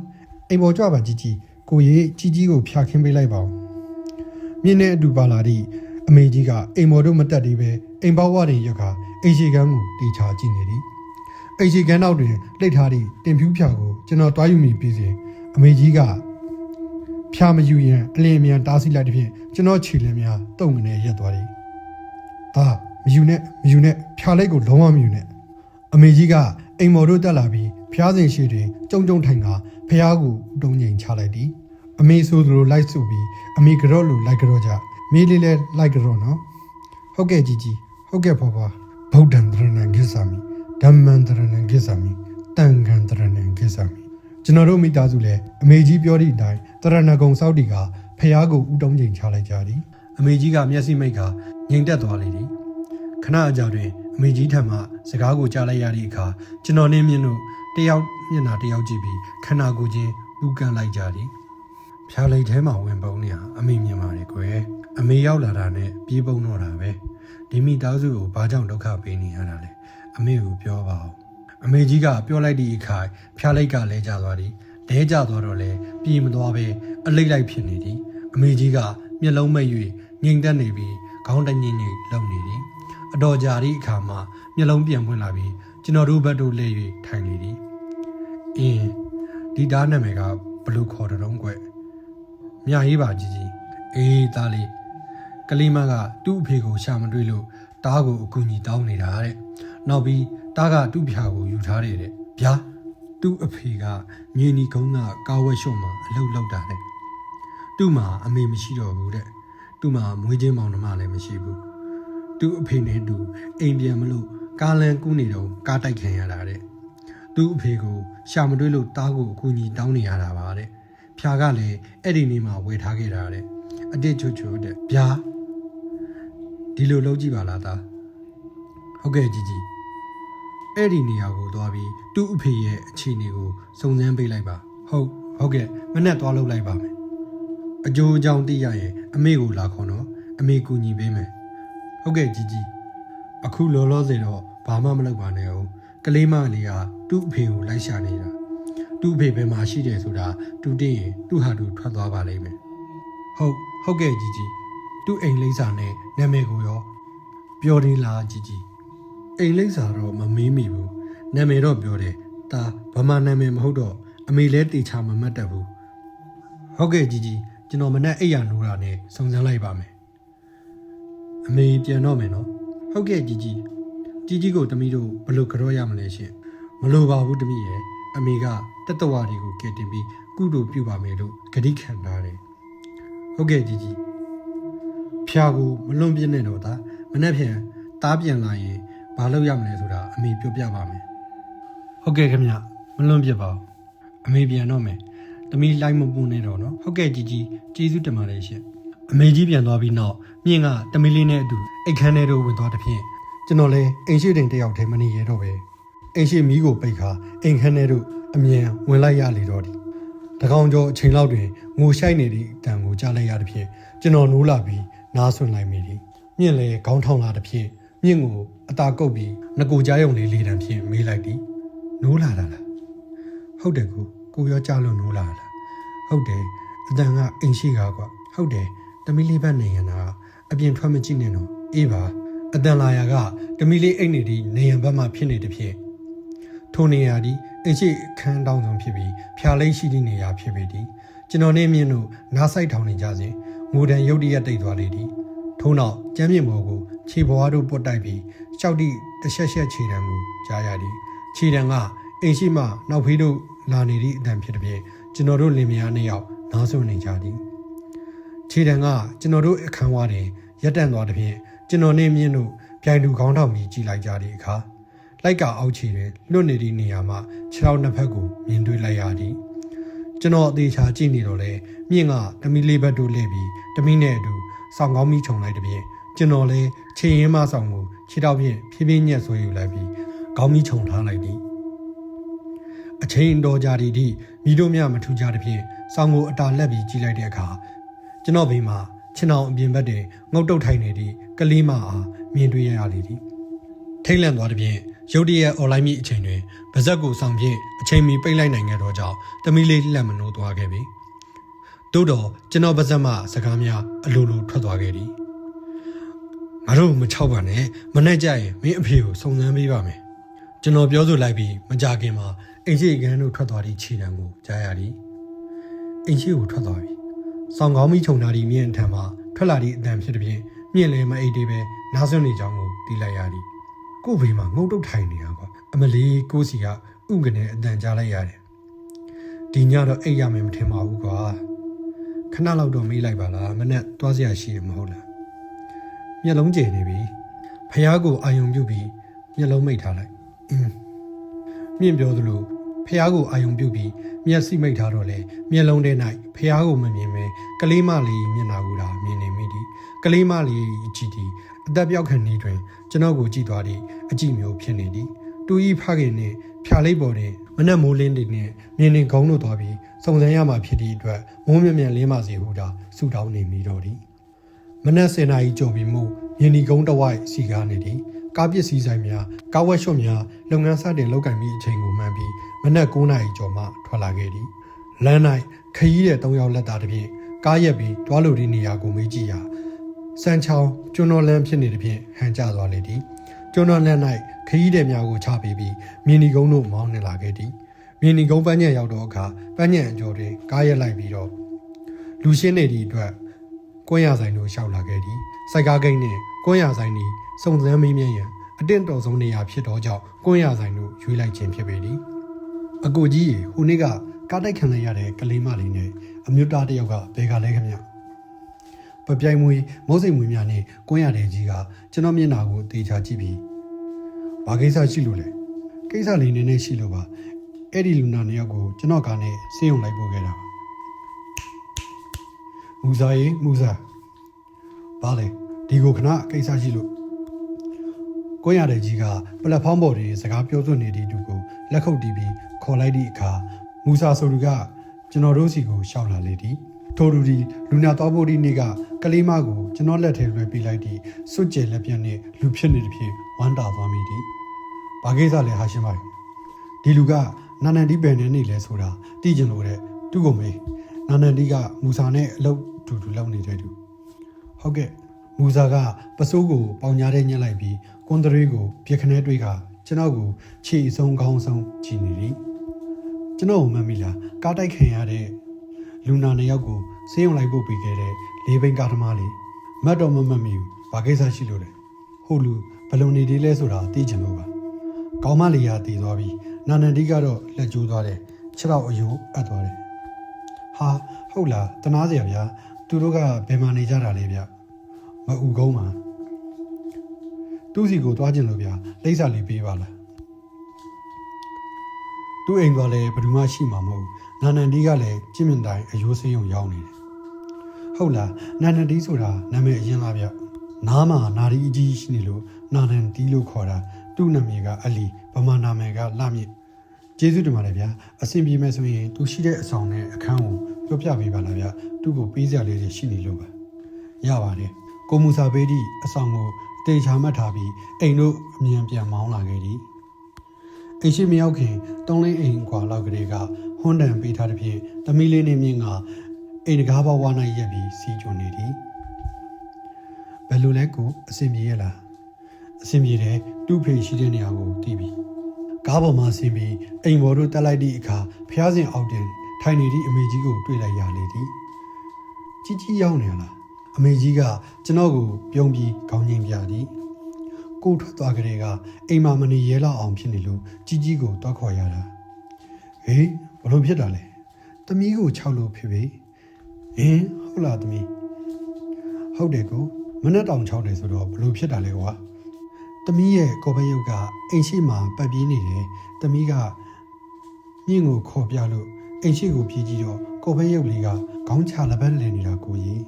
အိမ်ပေါ်ကြွပါကြီးကိုကြီးကိုဖျာခင်းပေးလိုက်ပါဦးမြင့်နဲ့အတူပါလာသည့်အမေကြီးကအိမ်မော်တို့မတက်သေးပဲအိမ်ပေါဝတင်ရက်ခါအိမ်ရှိကန်းကိုတေချာကြည့်နေသည်အိမ်ရှိကန်းနောက်တွင်လှိတ်ထားသည့်တင်ဖြူးဖြာကိုကျွန်တော်တွားယူမိပြီးစဉ်အမေကြီးကဖျာမယူရင်အလင်းအမြန်တားဆီးလိုက်တဲ့ဖြင့်ကျွန်တော်ခြေလင်းများတုံငနေရက်သွားသည်ဒါမယူနဲ့ဖျာလိုက်ကိုလုံးဝမယူနဲ့အမေကြီးကအိမ်မော်တို့တက်လာပြီးဖျားစင်ရှိတွင်ကြုံထိုင်ကဖျားကိုတုံငိန်ချလိုက်သည်အမေဆိုသလိုလိုက်ဆိုပြီးအမေကြော့လိုလိုက်ကြော့ကြမေးလေးလဲလိုက်ကြော့နော်ဟုတ်ကဲ့ကြီးဟုတ်ကဲ့ဖွားဗုဒ္ဓံတရဏံကိစ္ဆာမိဓမ္မံတရဏံကိစ္ဆာမိတန်ခံတရဏံကိစ္ဆာမိကျွန်တော်တို့မိသားစုလည်းအမေကြီးပြောသည့်အတိုင်းတရဏဂုံစောက်တီကဖျားကိုဥတုံးချိန်ချလိုက်ကြသည်အမေကြီးကမျက်စိမိတ်ကငြိမ်သက်သွားလေသည်ခဏအကြာတွင်အမေကြီးထံမှစကားကိုကြားလိုက်ရသည့်အခါကျွန်တော်နှင်းမြင့်တို့တယောက်မျက်နှာတယောက်ကြည့်ပြီးခန္ဓာကိုယ်ချင်းပူကန်လိုက်ကြသည်ဖျားလိတ်ထဲမှာဝင်ပုံနေဟာအမေမြင်ပါတယ်ကွယ်အမေရောက်လာတာနဲ့ပြေးပုံတော့တာပဲဒီမိသားစုကိုဘာကြောင့်ဒုက္ခပေးနေရတာလဲအမေကိုပြောပါဦးအမေကြီးကပြောလိုက်သည့်အခါဖျားလိတ်ကလဲကျသွားသည်လဲကျသွားတော့လဲပြေးမသွားပဲအလိတ်လိုက်ဖြစ်နေသည်အမေကြီးကမျက်လုံးမိတ်၍ငြိမ်သက်နေပြီးခေါင်းတညင်းကြီးလုံနေသည်အတော်ကြာသည့်အခါမှာမျက်လုံးပြန်ပွင့်လာပြီးကျွန်တော်တို့ဘက်တို့လဲ၍ထိုင်နေသည်ဒီဓာတ်နာမည်ကဘလို့ခေါ်တဲ့တုံးကွမြရေးပါကြီးအေးသားလေးကလေးမကသူ့အဖေကိုရှာမတွေ့လို့တားကိုအကူကြီးတောင်းနေတာတဲ့နောက်ပြီးတားကသူ့ဖြာကိုယူထားတယ်တဲ့ဗျာသူ့အဖေကငင်းနီကုန်းကကာဝက်ရှုံမှာအလုပ်လုပ်တာတဲ့သူ့မှာအမေမရှိတော့ဘူးတဲ့သူ့မှာမွေးချင်းမောင်နှမလည်းမရှိဘူးသူ့အဖေနဲ့တူအိမ်ပြန်မလို့ကားလန်ကူးနေတော့ကားတိုက်ခံရတာတဲ့သူ့အဖေကိုရှာမတွေ့လို့တားကိုအကူကြီးတောင်းနေရတာပါတဲ့ဖြာကလည်းအဲ့ဒီနေ့မှဝယ်ထားခဲ့တာတဲ့အတစ်ချိုတဲ့ဗျာဒီလိုလုပ်ကြည့်ပါလားသားဟုတ်ကဲ့ကြီးအဲ့ဒီနေရာကိုသွားပြီးသူ့အဖေရဲ့အခြေအနေကိုစုံစမ်းပေးလိုက်ပါဟုတ်ကဲ့မနဲ့သွားလုပ်လိုက်ပါမယ်အကျိုးအကြောင်းသိရရင်အမေကိုလာခေါ်တော့အမေကူညီပေးမယ်ဟုတ်ကဲ့ကြီးအခုလောလောဆယ်တော့ဘာမှမလုပ်ပါနဲ့အောင်ကလေးမလေးကသူ့အဖေကိုလိုက်ရှာနေတာသူ့အဖေဘယ်မှာရှိတယ်ဆိုတာသူသိရင်သူ့ဟာသူထွက်သွားပါလိမ့်မယ်ဟုတ်ကဲ့ကြီးသူ့အိမ်လိပ်စာနဲ့နာမည်ကိုရောပြောသေးလားကြီးအိမ်လိပ်စာတော့မမေးမိဘူးနာမည်တော့ပြောတယ်ဒါဗမာနာမည်မဟုတ်တော့အမေလည်းတေချာမမှတ်တတ်ဘူး ဟုတ်ကဲ့ជីជីကျွန်တော်မနဲ့အိပ်ရနိုးတာနဲ့စုံစမ်းလိုက်ပါမယ်အမေပြန်တော့မယ်နော်ဟုတ်ကဲ့ជីជីကိုတမီးတို့ဘယ်လိုကြောရမလဲရှင်မလိုပါဘူးတမီးရဲ့အမေကတတဝါတွေကိုကယ်တင်ပြီးကုသိုလ်ပြုပါမယ်လို့ဂတိခံထားတယ်ဟုတ်ကဲ့ជីဖျားကိုမလွန်ပြင်းနဲ့တော့ဒါမနဲ့ဖြန်တားပြန်လာရင်ဘာလုပ်ရမလဲဆိုတာအမေပြောပြပါမယ်ဟုတ်ကဲ့ခင်ဗျမလွန်ပြပါဘူးအမေပြန်တော့မယ်တမီးလိုက်မပူနေတော့နော်ဟုတ်ကဲ့ជីကျေးဇူးတင်ပါတယ်ရှင်အမေကြီးပြန်သွားပြီးနောက်မြင့်ကတမီးလေးနဲ့အတူအိတ်ခမ်းထဲတို့ဝင်သွားတဲ့ဖြင့်ကျွန်တော်လည်းအိမ်ရှိတင်တယောက်တည်းမနေရတော့ပဲအိမ်ရှိမီးကိုပိတ်ခါအိမ်ခမ်းထဲတို့အမြန်ဝင်လိုက်ရလေတော့ဒီတကောင်ကျော်အချိန်လောက်တွင်ငိုရှိုက်နေသည့်အတန်ကိုကြားလိုက်ရတဲ့ဖြင့်ကျွန်တော်နိုးလာပြီးနားဆွလိုက်မိသည်မြင့်လည်းခေါင်းထောင်လာတဲ့ဖြင့်မြင့်ကိုအသာကုတ်ပြီးငကိုကြားယုံလေးတန်းဖြင့်မေးလိုက်သည်နိုးလာတာလားဟုတ်တယ်ကိုရောကြားလို့နိုးလာလားဟုတ်တယ်အတန်ကအိမ်ရှိကားကွာဟုတ်တယ်တမီးလေးဘက်နေရတာအပြင်ထွက်မကြည့်နဲ့တော့အေးပါအတန်လာရာကတမီးလေးအိတ်နေသည့်နေရန်ဘက်မှဖြစ်နေတဲ့ဖြင့်ထိုနေရာသည်အိမ်ရှိခန်းတောင်းဆုံးဖြစ်ပြီးဖျားလိမ့်ရှိသည့်နေရာဖြစ်ပေသည်ကျွန်တော်နဲ့မြင့်တို့နားဆိုင်ထောင်နေကြစဉ်ငိုတန်ရုတ်တရက်တိတ်သွားလေသည်ထို့နောက်ကျမ်းမြင့်ဘော်ကိုခြေဘွားတို့ပုတ်တိုက်ပြီးကြောက်တိတချက်ခြေတံကိုကြားရသည်ခြေတံကအိမ်ရှိမှနောက်ဖေးတို့လာနေသည့်အတန်ဖြစ်တဲ့ဖြင့်ကျွန်တော်တို့လင်မယားနှစ်ယောက်နားဆွနေကြသည်ခြေတံကကျွန်တော်တို့အခန်းဝါတွင်ရက်တန့်သွားတဲ့ဖြင့်ကျွန်တော်နဲ့မြင့်တို့ပြိုင်တူခေါင်းထောင်ပြီးကြည်လိုက်ကြသည့်အခါလိုက်ကအောက်ခြေတွင်လွတ်နေသည့်နေရာမှာခြေထောက်နှစ်ဖက်ကိုမြင်တွေ့လိုက်ရသည်ကျွန်တော်အသေးချာကြည့်နေတော့လေမြင့်ကတမီးလေးဘက်တို့လှည့်ပြီးတမီးနဲ့အတူစောင်းကောင်းမိခြုံလိုက်တဲ့ဖြင့်ကျွန်တော်လည်းခြေရင်းမဆောင်ကိုခြေထောက်ဖြင့်ဖြည်းဖြည်းညက်ဆွဲယူလိုက်ပြီးခေါင်းမိခြုံထားလိုက်သည်အချိန်တော်ကြာသည့်မိတို့များမထူကြတဲ့ဖြင့်စောင်းကိုအတာလက်ပြီးကြည့်လိုက်တဲ့အခါကျွန်တော်ဘေးမှာခြေနှောင်အပြင်ဘက်တွင်ငုတ်တုတ်ထိုင်နေသည့်ကလေးမအားမြင်တွေ့ရလေသည်ထိတ်လန့်သွားတဲ့ဖြင့်ရုတ်တရက်အွန်လိုင်းမိအချိန်တွင်ဗဇက်ကိုဆောင်ဖြင့်အချိန်မီပိတ်လိုက်နိုင်ခဲ့သောကြောင့်တမီးလေးလက်မနိုးသွားခဲ့ပြီသို့တော့ကျွန်တော်ဗဇက်မှစကားများအလိုလိုထွက်သွားခဲ့သည်ငါတို့မချောက်ပါနဲ့မနဲ့ကြရင်မင်းအဖေကိုစုံစမ်းပေးပါမယ်ကျွန်တော်ပြောဆိုလိုက်ပြီးမကြခင်မှာအိမ်ရှိကန်းတို့ထွက်သွားသည့်ခြေတံကိုကြားရသည်အိမ်ရှိကိုထွက်သွားပြီဆောင်းကောင်းမိခြုံထားသည့်မြင့်ထံမှထွက်လာသည့်အတန်ဖြစ်သည်ဖြင့်မြင့်လည်းမအိတ်သေးပဲနားဆွနေကြောင်းကိုသိလိုက်ရသည်ကို့ဘေးမှာငုတ်တုတ်ထိုင်နေတာကွာအမလီကိုစီကဥကနေအတန်ကြားလိုက်ရတယ်ဒီညတော့အိတ်ရမယ်မထင်ပါဘူးကွာခဏလောက်တော့မေးလိုက်ပါလားမနဲ့သွားစရာရှိရမဟုတ်လားမျက်လုံးကျယ်နေပြီဖះကိုအာယုံပြုတ်ပြီးမျက်လုံးမိတ်ထားလိုက်မြင့်ပြောသလိုဖះကိုအာယုံပြုတ်ပြီးမျက်စိမိတ်ထားတော့လေမျက်လုံးထဲ၌ဖះကိုမမြင်ပဲကလေးမလေးမျက်နှာကိုသာမြင်နေမိသည်ကလေးမလေးအကြည့်သည်အသက်ပြောက်ခံနေတွင်ကျွန်တော်ကိုကြည့်သွားသည့်အကြည့်မျိုးဖြစ်နေသည်တူဤဖခင်နှင့်ဖြာလေးပေါ်တွင်မနက်မိုးလင်းတွေနှင့်မြင်းနေကုန်းတို့သွားပြီးစုံစမ်းရမှဖြစ်သည့်အတွက်မိုးမြမြန်လင်းပါစေဟုသာဆုတောင်းနေမိတော့သည်မနက်10 နာရီကျော်ပြီးမှမြင်းဒီကုန်းတစ်ဝိုက်စီကားနေသည်ကားပစ္စည်းဆိုင်များကားဝက်ရှော့များလုပ်ငန်းစတင်လုပ်ကိုင်ပြီးအချိန်ကိုမှန်းပြီးမနက်9 နာရီကျော်မှထွက်လာခဲ့သည်လမ်း၌ခရီးတဲ့3ယောက်လက်သားတစ်ဖြင့်ကားရက်ပြီးတွားလို့ဒီနေရာကိုမေးကြည့်ရာစမ်းချောင်းကျွန်းတော်လမ်းဖြစ်နေတဲ့ဖြင့်ဟန်ကျသွားလေသည်ကျွန်းတော်လမ်း၌ခရီးတဲ့များကိုချပေးပြီးမြင်းဒီကုန်းတို့မောင်းနေလာခဲ့သည်မြင်းဒီကုန်းပန်းညံရောက်တော့အခါပန်းညံအကျော်တွင်ကားရက်လိုက်ပြီးတော့လူရှင်းနေသည့်အတွက်ကွန်းရဆိုင်တို့ရှောက်လာခဲ့သည်စိုက်ကားဂိတ်နှင့်ကွန်းရဆိုင်သည်စုံစမ်းမေးမြန်းရန်အတင့်တော်ဆုံးနေရာဖြစ်သောကြောင့်ကွန်းရဆိုင်တို့ရွေးလိုက်ခြင်းဖြစ်ပေသည်အကိုကြီးဟိုနေ့ကကားတိုက်ခံလိုက်ရတဲ့ကလေးမလေးနဲ့အမျိုးသားတစ်ယောက်ကဘယ်ကလဲခင်ဗျပပြိုင်မွေမုတ်စိတ်မွေများနဲ့ကွန်းရတဲ့ကြီးကကျွန်တော်မျက်နှာကိုတေချာကြည့်ပြီးဘာကိစ္စရှိလို့လဲကိစ္စလေးနည်းနည်းရှိလို့ပါအဲ့ဒီလူနာနှစ်ယောက်ကိုကျွန်တော်ကနဲ့ဆေးရုံလိုက်ပို့ခဲ့တာပါမူဇာရေမူဇာဘာလဲဒီကိုခဏကိစ္စရှိလို့ကွန်းရတဲ့ကြီးကပလက်ဖောင်းပေါ်တွင်စကားပြောဆိုနေသည့်သူကိုလက်ခုပ်တီးပြီးခေါ်လိုက်သည့်အခါမူဇာဆိုသူကကျွန်တော်တို့စီကိုရှောက်လာလေသည်ထိုလူဒီလူနာတော်ဖို့ဒီနေ့ကကလေးမကိုကျွန်တော်လက်ထဲလွှဲပေးလိုက်သည့်စွတ်ကျဲလက်ပြတ်နဲ့လူဖြစ်နေတဲ့ဖြင့်ဝမ်းတာသွားမိသည်ဘာကိစ္စလဲဟာရှင်းပါဒီလူကနာနန်ဒီဘယ်နဲ့နေလဲဆိုတာသိကျင်လို့တဲ့သူ့ကိုမေးနာနန်ဒီကမူဇာနဲ့အလုပ်တူလုပ်နေတဲ့သူဟုတ်ကဲ့မူဇာကပစိုးကိုပေါင်ညာတဲ့ညှက်လိုက်ပြီးကွန်တရေးကိုပြက်ခနဲတွေးကကျွန်တော်ကိုခြေအဆုံးခေါင်းဆုံးကြည့်နေသည်ကျွန်တော်မှတ်မိလားကားတိုက်ခံရတဲ့ လူနာ2ယောက်ကိုဆေးရုံလိုက်ပို့ပေးခဲ့တဲ့လေးဘိန်းကားသမားလေးမတ်တော်မမီဘူးဘာကိစ္စရှိလို့လဲဟိုလူဘယ်လိုနေသေးလဲဆိုတာသိချင်လို့ပါကောင်းမလေးရာတည်သွားပြီးနာနန္ဒီကတော့လက်ကျိုးသွားတယ်ခြေထောက်အယိုးအပ်သွားတယ်ဟာဟုတ်လားတနာစရာဗျာသူတို့ကဘယ်မှာနေကြတာလဲဗျမအူကုန်းမှာသူ့စီကိုသွားကျင်လို့ဗျာလိမ့်စာလေးပေးပါလားသူ့အိမ်ကလည်းဘယ်သူမှရှိမှာမဟုတ်နာနန္ဒီကလည်းကြင်မြင့်တိုင်းအယိုးဆေးရုံရောက်နေတယ်ဟုတ်လားနာနန္ဒီဆိုတာနာမည်အရင်လားဗျနားမှာနာရီအကြီးရှိနေလို့နာနန္ဒီလို့ခေါ်တာသူ့နာမည်ကအလီဗမာနာမည်ကလှမြင့်ကျေးဇူးတင်ပါတယ်ဗျာအဆင်ပြေမယ်ဆိုရင်သူရှိတဲ့အဆောင်နဲ့အခန်းကိုပြောပြပေးပါလားဗျသူ့ကိုပေးစရာလေးတွေရှိနေလို့ပါရပါတယ်ကိုမူစာပေးသည့်အဆောင်ကိုအသေးချာမှတ်ထားပြီးအိမ်တို့အမြန်ပြန်မောင်းလာခဲ့သည်အိမ်ရှိမရောက်ခင်တုံးလင်းအိမ်ကွာလောက်ကလေးကဟွန်းတန်ပေးထားတဲ့ဖြင့်သမီးလေးနဲ့မြင့်ကအိမ်တကားဘဝနိုင်ရက်ပြီးစီးကြုံနေသည်ဘယ်လိုလဲကိုအဆင်ပြေရဲ့လားအဆင်ပြေတယ်သူ့ဖေရှိတဲ့နေရာကိုတီးပြီးကားပေါ်မှာဆင်းပြီးအိမ်ပေါ်တို့တက်လိုက်သည့်အခါဖျားစင်အောက်တင်ထိုင်နေသည့်အမေကြီးကိုတွေ့လိုက်ရလေသည်ကြီးကြီးရောက်နေလားအမေကြီးကကျွန်တော်ကိုပြုံးပြီးခေါင်းငိမ့်ပြသည်ကိုထွက်သွားကြတဲ့ကအိမ်မှာမနေရဲလောက်အောင်ဖြစ်နေလို့ကြီးကြီးကိုတွားခေါ်ရတာဟေးဘလို့ဖြစ်တာလဲသမီးကို6လို့ဖြစ်ပြီဟင်ဟုတ်လားသမီးဟုတ်တယ်ကိုမနဲ့တောင်6တယ်ဆိုတော့ဘလို့ဖြစ်တာလဲကွာသမီးရဲ့ကိုဘရုပ်ကအိမ်ရှိမှာပတ်ပြေးနေတယ်သမီးကမြင့်ကိုခေါ်ပြလို့အိမ်ရှိကိုပြေးကြည့်တော့ကိုဘရုပ်လေးကခေါင်းချလက်ပတ်လည်နေတာကိုကြီး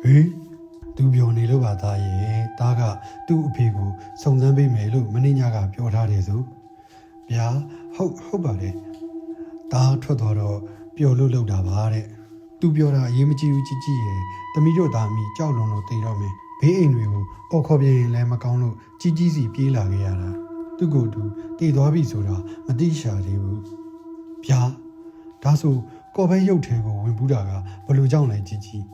ဟေးသူပြောနေလို့ပါသားရဲ့သားကသူ့အဖေကိုစုံစမ်းပေးမယ်လို့မင်းညကပြောထားတယ်ဆိုဗျာဟုတ်ပါတယ်သားထွက်သွားတော့ပျော်လို့လောက်တာပါတဲ့သူပြောတာအရေးမကြီးဘူးကြီးရဲ့သမီးတို့သားအမိကြောက်လွန်လို့တည်တော့မယ်ဘေးအိမ်တွေကိုအော်ခေါ်ပြရင်လည်းမကောင်းလို့ကြီးစီပြေးလာခဲ့ရတာသူ့ကိုယ်သူတည်သွားပြီဆိုတာမသိရှာသေးဘူးဗျာဒါဆိုကော်ဘဲရုပ်ထဲကိုဝင်ဘူးတာကဘလို့ကြောင့်လဲကြီး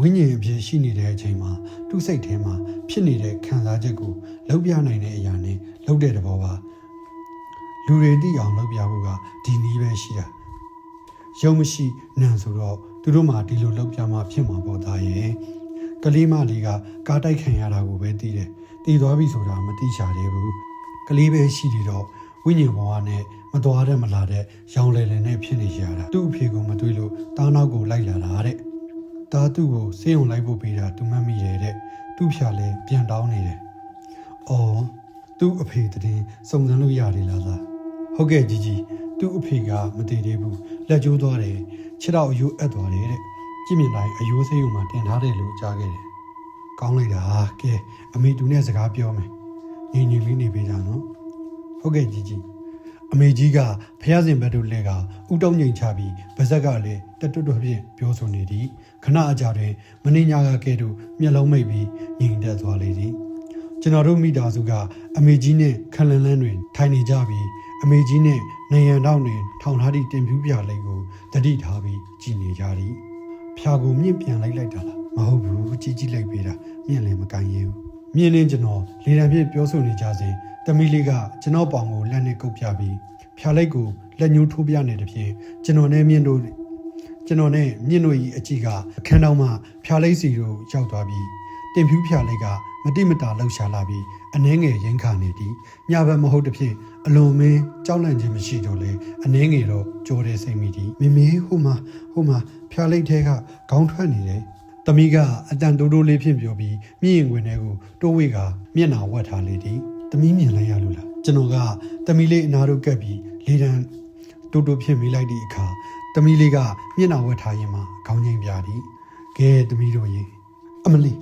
ဝိညာဉ်အဖြစ်ရှိနေတဲ့အချိန်မှာသူ့စိတ်ထဲမှာဖြစ်နေတဲ့ခံစားချက်ကိုလောက်ပြနိုင်တဲ့အရာနဲ့လောက်တဲ့သဘောပါလူတွေသိအောင်လောက်ပြဖို့ကဒီနည်းပဲရှိတာရုံမရှိနံဆိုတော့သူတို့မှဒီလိုလောက်ပြမှဖြစ်မှာပေါ့သားရဲ့ကလေးမလေးကကားတိုက်ခံရတာကိုပဲသိတယ်တည်သွားပြီဆိုတာမသိရှာသေးဘူးကလေးပဲရှိနေတော့ဝိညာဉ်ဘဝနဲ့မတော်ရမလာတဲ့ရောင်လည်လည်နဲ့ဖြစ်နေရတာသူ့အဖေကမတွေ့လို့တားနောက်ကိုလိုက်လာတာတဲ့တားသူ့ကိုဆေးရုံလိုက်ဖို့ပေးတာသူမှတ်မိတယ်တဲ့သူ့ဖြာလဲပြန်တောင်းနေတယ်အော်သူ့အဖေတည်းစုံစမ်းလို့ရတယ်လားသားဟုတ်ကဲ့ကြီးသူ့အဖေကမတည်သေးဘူးလက်ကျိုးသွားတယ်ခြေထောက်အယိုးအပ်သွားတယ်တဲ့ကြည့်မြင်တိုင်းအယိုးဆေးရုံမှာတင်ထားတယ်လို့ကြားခဲ့တယ်ကောင်းလိုက်တာကဲအမေတူနဲ့စကားပြောမယ်ငြိမ်ငြိမ်လေးနေပေးကြနော်ဟုတ်ကဲ့ကြီးအမေကြီးကဖျားစင်ဘက်တို့လဲကဥတုံးငိမ်ချပြီးဗဇက်ကလည်းတတွတ်တွတ်ဖြင့်ပြောဆိုနေသည်ခဏအကြာတွင်မင်းညာကကဲတို့မျက်လုံးမိတ်ပြီးငြိမ်သက်သွားလေသည်ကျွန်တော်တို့မိသားစုကအမေကြီးနဲ့ခလန်လန်းတွင်ထိုင်နေကြပြီးအမေကြီးနဲ့နေရန်တောက်တွင်ထောင်ထားသည့်တင်ပြူးပြလိမ့်ကိုတတိထားပြီးကြည်နေကြသည်ဖြာကိုမြင့်ပြန်လိုက်တာလားမဟုတ်ဘူးကြီးလိုက်ပေးတာမြင့်လည်းမကန်ရဲဘူးမြင့်နေကျွန်တော်လေတံပြည့်ပြောဆိုနေကြစဉ်တမီလေးကကျွန်တော်ပေါင်ကိုလက်နဲ့ကုပ်ပြပြီးဖြာလိုက်ကိုလက်ညှိုးထိုးပြနေတဲ့ဖြင့်ကျွန်တော်နဲ့မြင့်တို့၏အကြည့်ကအခန်းတော်မှဖြာလိုက်စီတို့ရောက်သွားပြီးတင်ဖြူးဖြာလိုက်ကမတိမတာလှောက်ရှာလာပြီးအနှဲငယ်ရင်ခါနေသည်ညဘက်မဟုတ်တဲ့ဖြင့်အလွန်မင်းကြောက်လန့်ခြင်းမရှိတော့လေအနှဲငယ်တော့ကြော်တဲ့စိတ်မိသည်မမေဟိုမှာဖြာလိုက်ထဲကခေါင်းထွက်နေတယ်တမီးကအတန်တိုးတိုးလေးဖြင့်ပြောပြီးမြင့်ရင်ခွင်ထဲကိုတိုးဝေကမျက်နှာဝတ်ထားလေသည်တမီးမြင်လိုက်ရလို့လားကျွန်တော်ကတမီးလေးအနာတို့ကပ်ပြီးလေတံတိုးတိုးဖြင့်မေးလိုက်သည့်အခါတမီးလေးကမျက်နှာဝတ်ထားရင်မှခေါင်းငိမ့်ပြသည်ကဲတမီးတို့ရေအမလီ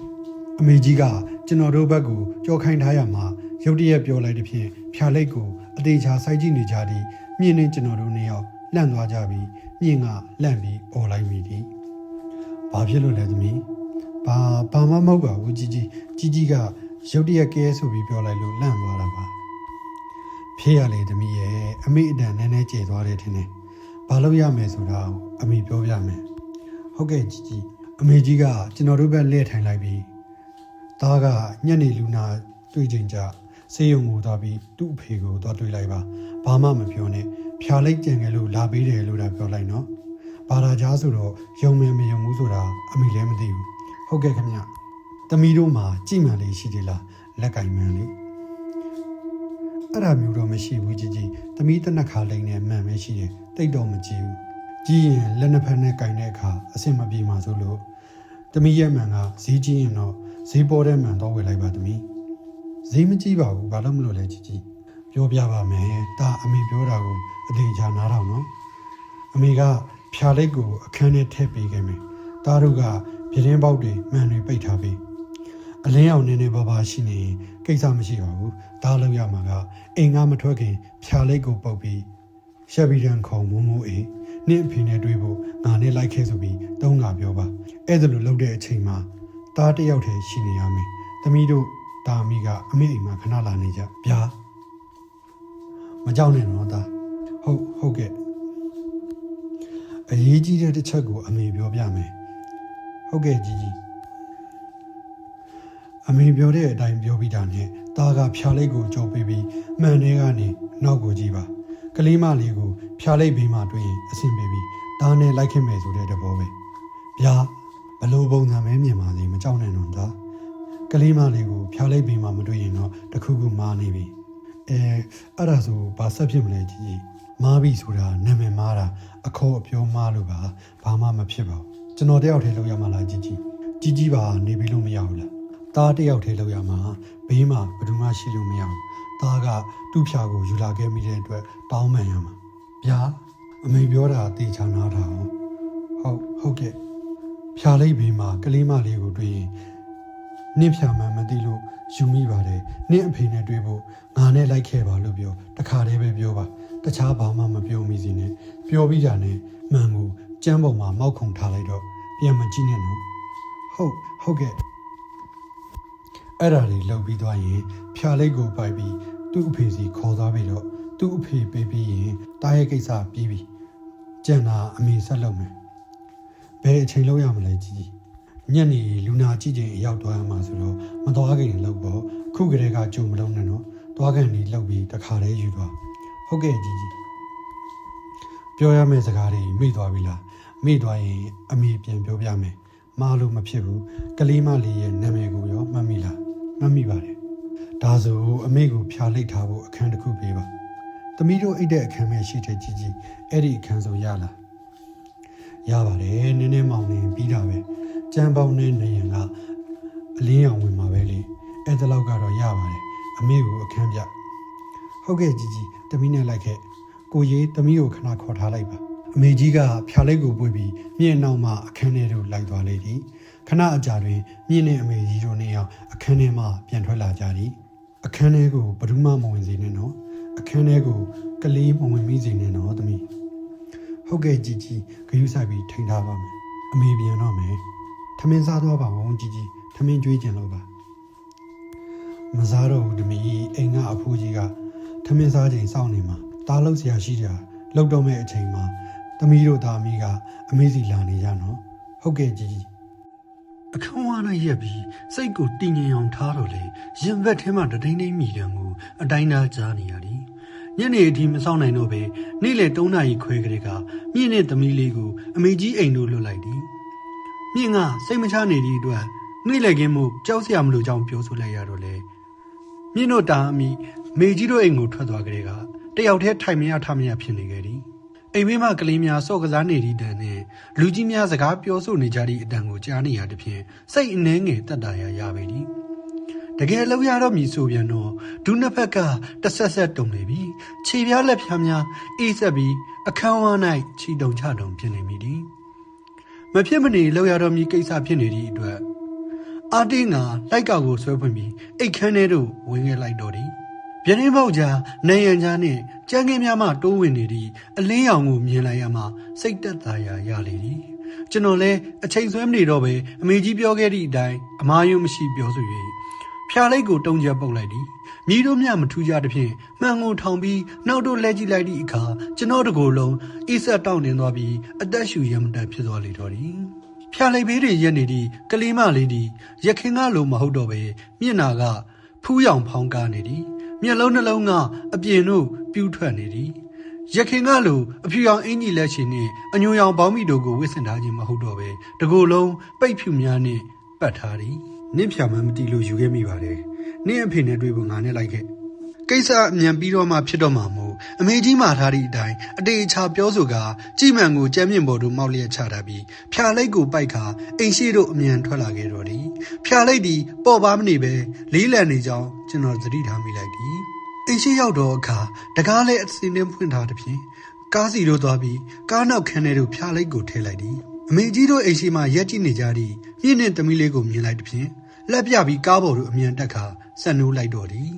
အမေကြီးကကျွန်တော်တို့ဘက်ကိုကြောခိုင်းထားရမှာရုတ်တရက်ပြောလိုက်တဲ့ဖြင့်ဖြာလိုက်ကိုအသေးချာစိုက်ကြည့်နေကြသည်မြင့်နေကျွန်တော်တို့နှစ်ယောက်လန့်သွားကြပြီးမြင့်ကလန့်ပြီးអော်လိုက်မိသည်ဘာဖြစ်လို့လဲသမီးဘာမှမဟုတ်ပါဘူးကြီးကရုတ်တရက်ကဲဆိုပြီးပြောလိုက်လို့လန့်သွားတာပါဖေးရလေသမီးရဲ့အမေအတန်နည်းနည်းကျေသွားတယ်ထင်တယ်ဘာလို့ရမယ်ဆိုတာအမေပြောပြမယ်ဟုတ်ကဲ့ကြီးအမေကြီးကကျွန်တော်တို့ဘက်လှည့်ထိုင်လိုက်ပြီးသားကညက်နေလူနာတွေ့ချိန်ကျဆေးရုံကိုသွားပြီးသူ့အဖေကိုသွားတွေ့လိုက်ပါဘာမှမပြောနဲ့ဖြာလိုက်ကြံခဲ့လို့လာပေးတယ်လို့သာပြောလိုက်နော်ဘ ဘာသာကြားဆိုတော့ယုံမယ်မယုံဘူးဆိုတာအမေလည်းမသိဘူးဟုတ်ကဲ့ခင်ဗျသမီးတို့မှာကြည်မှန်လေးရှိသေးလားလက်ကင်မှန်လေးအဲ့ဒါမျိုးတော့မရှိဘူးကြီးကြီးသမီးတနက်ခါလိမ့်နဲ့မှန်ပဲရှိတယ်တိတ်တော့မကြည့်ဘူးကြည့်ရင်လက်နှစ်ဖက်နဲ့ကင်တဲ့အခါအဆင်မပြေမှာဆိုလို့သမီးရဲ့မှန်ကဈေးကြီးရင်တော့ဈေးပေါ်တဲ့မှန်တော့ဝယ်လိုက်ပါသမီးဈေးမကြီးပါဘူးဘာလို့မလို့လဲကြီးကြီးပြောပြပါမယ်ဒါအမေပြောတာကိုအသေးချာနားထောင်နော်အမေကဖြာလိတ်ကိုအခန်းထဲထည့်ပေးခဲ့မယ်တားတို့ကပြတင်းပေါက်တွေမှန်တွေပိတ်ထားပြီးအလင်းအောင်နေနေပါပါရှိနေကိစ္စမရှိပါဘူးဒါလောက်ရမှာကအိမ်ကမထွက်ခင်ဖြာလိတ်ကိုပုတ်ပြီးရှက်ပြီးတန်ခုံမိုးမိုးအေးနင့်အဖေနဲ့တွေ့ဖို့ငါနဲ့လိုက်ခဲ့ဆိုပြီးသုံးကပြောပါအဲ့ဒါလိုလုပ်တဲ့အချိန်မှာတားတယောက်တည်းရှိနေရမယ်သမီးတို့တာအမိကအမေအိမ်မှာခဏလာနေကြဗျာမကြောက်နဲ့တော့တာဟုတ်ကဲ့အရေးကြီးတဲ့တစ်ချက်ကိုအမေပြောပြမယ်ဟုတ်ကဲ့ကြီးအမေပြောတဲ့အတိုင်းပြောပြီးတာနဲ့တာကဖြာလိတ်ကိုကြုံပေးပြီးမှန်ထဲကနေနောက်ကိုကြည့်ပါကလေးမလေးကိုဖြာလိတ်ဘေးမှာတွေ့ရင်အဆင်ပြေပြီးတာနဲ့လိုက်ခင်မယ်ဆိုတဲ့သဘောပဲဗျာဘလို့ပုံစံပဲမြင်ပါစေမကြောက်နဲ့တော့တာကလေးမလေးကိုဖြာလိတ်ဘေးမှာမတွေ့ရင်တော့တခုခုမားနေပြီအဲ့ဒါဆိုဘာဆက်ဖြစ်မလဲကြီးမားပြီဆိုတာနာမည်မားတာအခေါ်အပြောမားလို့ပါဘာမှမဖြစ်ပါဘူးကျွန်တော်တယောက်တည်းလောက်ရမှာလားကြီးပါနေပြီလို့မရဘူးလားတားတယောက်တည်းလောက်ရမှာဘေးမှာဘယ်သူမှရှိလို့မရဘူးတားကသူ့ဖြာကိုယူလာခဲ့မိတဲ့အတွက်တောင်းပန်ရမှာဗျာအမေပြောတာတေချာနားထားအောင်ဟုတ်ကဲ့ဖြာလိတ်ဘေးမှာကလေးမလေးကိုတွေ့ရင်နင့်ဖြာမှန်မသိလို့ယူမိပါတယ်နင့်အဖေနဲ့တွေ့ဖို့ငါနဲ့လိုက်ခဲ့ပါလို့ပြောတခါတည်းပဲပြောပါတခြားဘာမှမပြောမိစေနဲ့ပြောပြီးတာနဲ့မှန်ကိုကျမ်းပေါ်မှာမောက်ခုံထားလိုက်တော့ပြန်မကြည့်နဲ့နော်ဟုတ်ကဲ့အဲ့ဒါလေးလှုပ်ပြီးသွားရင်ဖြာလိတ်ကိုပိုက်ပြီးသူ့အဖေစီခေါ်သွားပြီးတော့သူ့အဖေပေးပြီးရင်တားရဲ့ကိစ္စပြီးပြီကြံတာအမေဆက်လုပ်မယ်ဘယ်အချိန်လောက်ရမလဲကြီးညနေလူနာကြည့်ချိန်အရောက်သွားရမှာဆိုတော့မသွားခင်လောက်ပေါ့ခုကလေးကကြုံမလုံးနဲ့နော်သွားခင်ဒီလောက်ပြီးတခါတည်းယူသွားဟုတ်ကဲ့ကြီးပြောရမယ့်စကားတွေမေ့သွားပြီလားမေ့သွားရင်အမေပြန်ပြောပြမယ်မားလို့မဖြစ်ဘူးကလေးမလေးရဲ့နာမည်ကိုရောမှတ်မိလားမှတ်မိပါတယ်ဒါဆိုအမေကိုဖြာလိတ်ထားဖို့အခန်းတစ်ခုပေးပါသမီးတို့အိတ်တဲ့အခန်းပဲရှိတဲ့ကြီးအဲ့ဒီအခန်းဆိုရလားရပါတယ်နည်းနည်းမောင်နေပြီးတာပဲကျန်းပေါင်းနဲ့နေရင်ကအလင်းရောင်ဝင်မှာပဲလေအဲ့ဒါလောက်ကတော့ရပါတယ်အမေကိုအခန်းပြဟုတ်ကဲ့ကြီးသမီးနဲ့လိုက်ခဲ့ကိုရေးသမီးကိုခဏခေါ်ထားလိုက်ပါအမေကြီးကဖြာလိတ်ကိုပွေပြီးမြင့်နောက်မှအခန်းထဲသို့လိုက်သွားလေသည်ခဏအကြာတွင်မြင့်နဲ့အမေကြီးတို့နှစ်ယောက်အခန်းထဲမှပြန်ထွက်လာကြသည်အခန်းထဲကိုဘယ်သူမှမဝင်စေနဲ့နော်အခန်းထဲကိုကလေးမဝင်မိစေနဲ့နော်သမီးဟုတ်ကဲ့ကြီးဂရုစိုက်ပြီးထိန်ထားပါမယ်အမေပြန်တော့မယ်ထမင်းစားသွားပါဦးကြီးထမင်းကျွေးကြလို့ပါမစားတော့ဘူးသမီးအိမ်ကအဖိုးကြီးကထမင်းစားချိန်စောင့်နေမှာတားလို့ဆရာရှိတာလောက်တော့မဲ့အချိန်မှာသမီးတို့သားအမိကအမေစီလာနေကြနော်ဟုတ်ကဲ့ကြီးအခန်းဝါးနဲ့ရက်ပြီးစိတ်ကိုတည်ငြိမ်အောင်ထားတော့လေရင်ဘက်ထဲမှာတဒိန်းဒိန်းမိတယ်ကိုအတိုင်းသားကြားနေရသည်ညနေအထိမစောင့်နိုင်တော့ပဲနေ့လေ3 နာရီခွဲကလေးကမြင့်နဲ့သမီးလေးကိုအမေကြီးအိမ်တို့လွတ်လိုက်သည်မြင့်ကစိတ်မချနေသည့်အတွက်နေ့လေကင်းမှုကြောက်စရာမလိုကြောင်းပြောဆိုလိုက်ရတော့လေမြင့်တို့တာအမိမေကြီးတို့အိမ်ကိုထွက်သွားကြတဲ့ကတယောက်တည်းထိုင်မရထမရဖြစ်နေခဲ့သည်အိမ်ဘေးမှာကလေးများစော့ကစားနေသည့်တန်နဲ့လူကြီးများစကားပြောဆိုနေကြသည့်အတန်ကိုကြားနေရသဖြင့်စိတ်အနှဲငယ်တက်တာရပေသည်တကယ်လောက်ရတော့မည်ဆိုပြန်တော့ဒုနှစ်ဖက်ကတဆက်တုံနေပြီခြေပြားလက်ဖြားများအေးဆက်ပြီးအခန်းဝါး၌ခြိတုံချတုံဖြစ်နေမိသည်မဖြစ်မနေလောက်ရတော့မည်ကိစ္စဖြစ်နေသည့်အတွက်အာတင်းကလိုက်ကောက်ကိုဆွဲဖွင့်ပြီးအိတ်ခမ်းထဲသို့ဝင်ခဲ့လိုက်တော့သည်ပြတင်းပေါက်ကြားနေရန်ကြားနှင့်ကြမ်းကင်းများမှတိုးဝင်နေသည့်အလင်းရောင်ကိုမြင်လိုက်ရမှစိတ်သက်သာရာရလေသည်ကျွန်တော်လည်းအချိန်ဆွဲမနေတော့ပဲအမေကြီးပြောခဲ့သည့်အတိုင်းအမားယုံမရှိပြောဆို၍ဖြာလိတ်ကိုတုံးချက်ပုတ်လိုက်သည်မြည်တို့မြမထူးကြသဖြင့်မှန်ကိုထောင်ပြီးနောက်တို့လဲကြည့်လိုက်သည့်အခါကျွန်တော်တကိုယ်လုံးအေးဆက်တောင့်တင်သွားပြီးအသက်ရှူရမတတ်ဖြစ်သွားလေတော့သည်ဖြာလိတ်ဘေးတွေရက်နေသည့်ကလေးမလေးသည်ရခင်ကလိုမဟုတ်တော့ပဲမျက်နာကဖူးရောင်ဖောင်းကားနေသည်မျက်လုံးနှလုံးကအပြင်တို့ပြူးထွက်နေသည် ရခင်ကလိုအဖြူရောင်အင်ကြီးလက်ရှင်နဲ့အညိုရောင်ဘောင်းမီတို့ကိုဝစ်ဆင်ထားခြင်းမဟုတ်တော့ပဲတကူလုံးပိတ်ဖြူများနဲ့ပတ်ထားသည်နင့်ဖြာမှမတီလို့ယူခဲ့မိပါတယ်နင့်အဖေနဲ့တွေ့ဖို့ငါနဲ့လိုက်ခဲ့ကိစ္စအမြန်ပြီးတော့မှဖြစ်တော့မှာမို့အမေကြီးမှာထားသည့်အတိုင်းအတေအချာပြောဆိုကာကြည်မှန်ကိုကြမ်းမြင့်ပေါ်တို့မောက်လျက်ချထားပြီးဖြာလိုက်ကိုပိုက်ခါအိမ်ရှိတို့အမြန်ထွက်လာခဲ့တော့သည်ဖြာလိုက်သည်ပေါ်ပါမနေပဲလေးလံနေကြောင်းကျွန်တော်သတိထားမိလိုက်သည်အိမ်ရှိရောက်တော့အခါတကားလည်းအစင်းနှင်းဖွင့်ထားသဖြင့်ကားစီတို့သွားပြီးကားနောက်ခန်းထဲသို့ဖြာလိုက်ကိုထည့်လိုက်သည်အမေကြီးတို့အိမ်ရှိမှရက်ကြည့်နေကြသည့်မြင့်နဲ့သမီးလေးကိုမြင်လိုက်သဖြင့်လက်ပြပြီးကားပေါ်သို့အမြန်တက်ခါဆက်နိုးလိုက်တော့သည်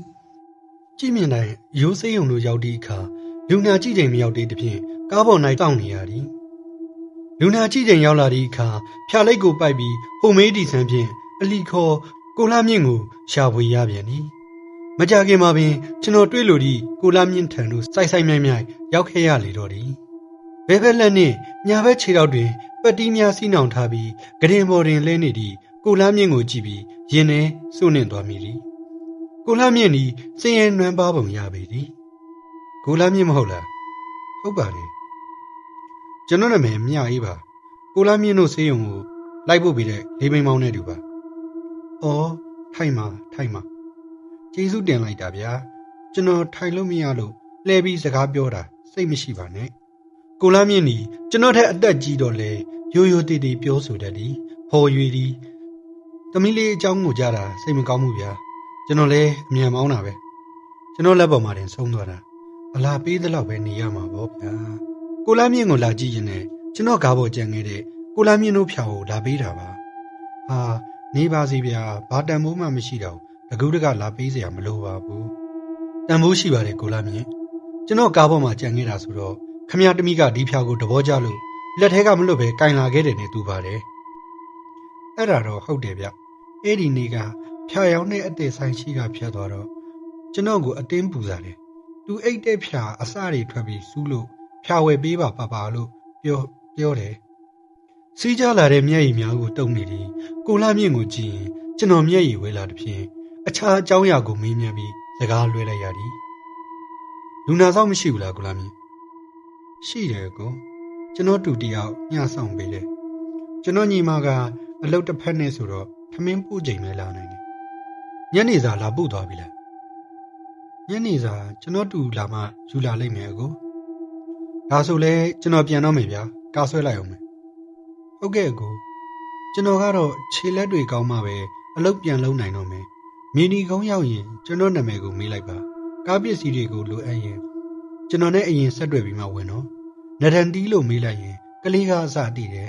ကြည့်မြင်တိုင်းရိုးစိမ့်ုံတို့ရောက်သည့်အခါလူနာကြည့်ချိန်မရောက်သေးသဖြင့်ကားပေါ်၌တောင့်နေရသည်လူနာကြည့်ချိန်ရောက်လာသည့်အခါဖြာလိုက်ကိုပိုက်ပြီးဟိုမေးဒီဆန်းဖြင့်အလီခေါ်ကိုလာမြင့်ကိုရှာဖွေရပြန်သည်မကြခင်မှာပင်ကျွန်တော်တွေ့လို့သည့်ကိုလာမြင့်ထံသို့စိုက်စိုက်မြိုက်မြိုက်ရောက်ခဲ့ရလေတော့သည်ဘဲဘက်လက်နှင့်ညာဘက်ခြေထောက်တွင်ပတ်တီးများစီးနှောင်ထားပြီးဂရင်ပေါ်တွင်လဲနေသည့်ကိုလာမြင့်ကိုကြည့်ပြီးရင်ထဲစိုးနှင့်သွားမိသည်ကိုလာမြင့်သည်စင်ရဲနွမ်းပါပုံရပေသည်ကိုလာမြင့်မဟုတ်လားဟုတ်ပါလေကျွန်တော်နာမည်မြအေးပါကိုလာမြင့်တို့ဆေးရုံကိုလိုက်ဖို့ပြီးတဲ့လေးမိန်မောင်းနဲ့တူပါအော်ထိုင်မှာကျေးဇူးတင်လိုက်တာဗျာကျွန်တော်ထိုင်လို့မရလို့လှည့်ပြီးစကားပြောတာစိတ်မရှိပါနဲ့ကိုလာမြင့်သည်ကျွန်တော်ထက်အသက်ကြီးတော့လေရိုးရိုးတည်တည်ပြောဆိုတတ်သည်ဖော်ရွေသည်သမီးလေးအကြောင်းကိုကြားတာစိတ်မကောင်းဘူးဗျာကျွန်တော်လည်းအမြန်မောင်းတာပဲကျွန်တော်လက်ပေါ်မှာတင်ဆုံးသွားတာအလားပေးသလောက်ပဲနေရမှာပေါ့ဗျာကိုလာမြင့်ကိုလာကြည့်ရင်လည်းကျွန်တော်ကားပေါ်ကြံခဲ့တဲ့ကိုလာမြင့်တို့ဖြာကိုလာပေးတာပါဟာနေပါစီဗျာဘာတန်မိုးမှမရှိတော့တကူးတကလာပေးเสียမလိုပါဘူးတန်ဖိုးရှိပါတယ်ကိုလာမြင့်ကျွန်တော်ကားပေါ်မှာကြံခဲ့တာဆိုတော့ခမရတမိကဒီဖြာကိုတဘောကြလို့လက်ထဲကမလွတ်ပဲကင်လာခဲ့တယ်နဲ့တူပါတယ်အဲ့ဒါတော့ဟုတ်တယ်ဗျအဲ့ဒီနေ့ကဖြာရောင်နဲ့အသေးဆိုင်ရှိကဖြတ်သွားတော့ကျွန်တော်ကိုအတင်းပူစားတယ်သူအိတ်တဲ့ဖြာအစတွေထွက်ပြီးစူးလို့ဖြာဝယ်ပေးပါလို့ပြောတယ်စီးကြလာတဲ့မျက်ရည်များကိုတုံနေသည်ကိုလာမြင့်ကိုကြည့်ရင်ကျွန်တော်မျက်ရည်ဝဲလာတဲ့ဖြင့်အခြားအကြောင်းအရာကိုမေးမြန်းပြီးစကားလွှဲလိုက်ရသည်လူနာဆောင်မရှိဘူးလားကိုလာမြင့်ရှိတယ်ကိုကျွန်တော်တူတယောက်ညဆောင်ပေးတယ်ကျွန်တော်ညီမကအလုပ်တစ်ဖက်နဲ့ဆိုတော့ထမင်းပို့ချိန်ပဲလာနိုင်တယ်ညနေစာလာပို့သွားပြီလားညနေစာကျွန်တော်တူလာမှယူလာလိမ့်မယ်ကိုဒါဆိုလဲကျွန်တော်ပြန်တော့မယ်ဗျာကားဆွဲလိုက်အောင်မယ်ဟုတ်ကဲ့ကိုကျွန်တော်ကတော့ခြေလက်တွေကောင်းမှပဲအလုပ်ပြန်လုပ်နိုင်တော့မယ်မီနီကုန်းရောက်ရင်ကျွန်တော်နာမည်ကိုမေးလိုက်ပါကားပစ္စည်းတွေကိုလိုအပ်ရင်ကျွန်တော်နဲ့အရင်ဆက်တွေ့ပြီးမှဝင်တော့နဒန်တီးလို့မေးလိုက်ရင်ကလေးကအစတည်တယ်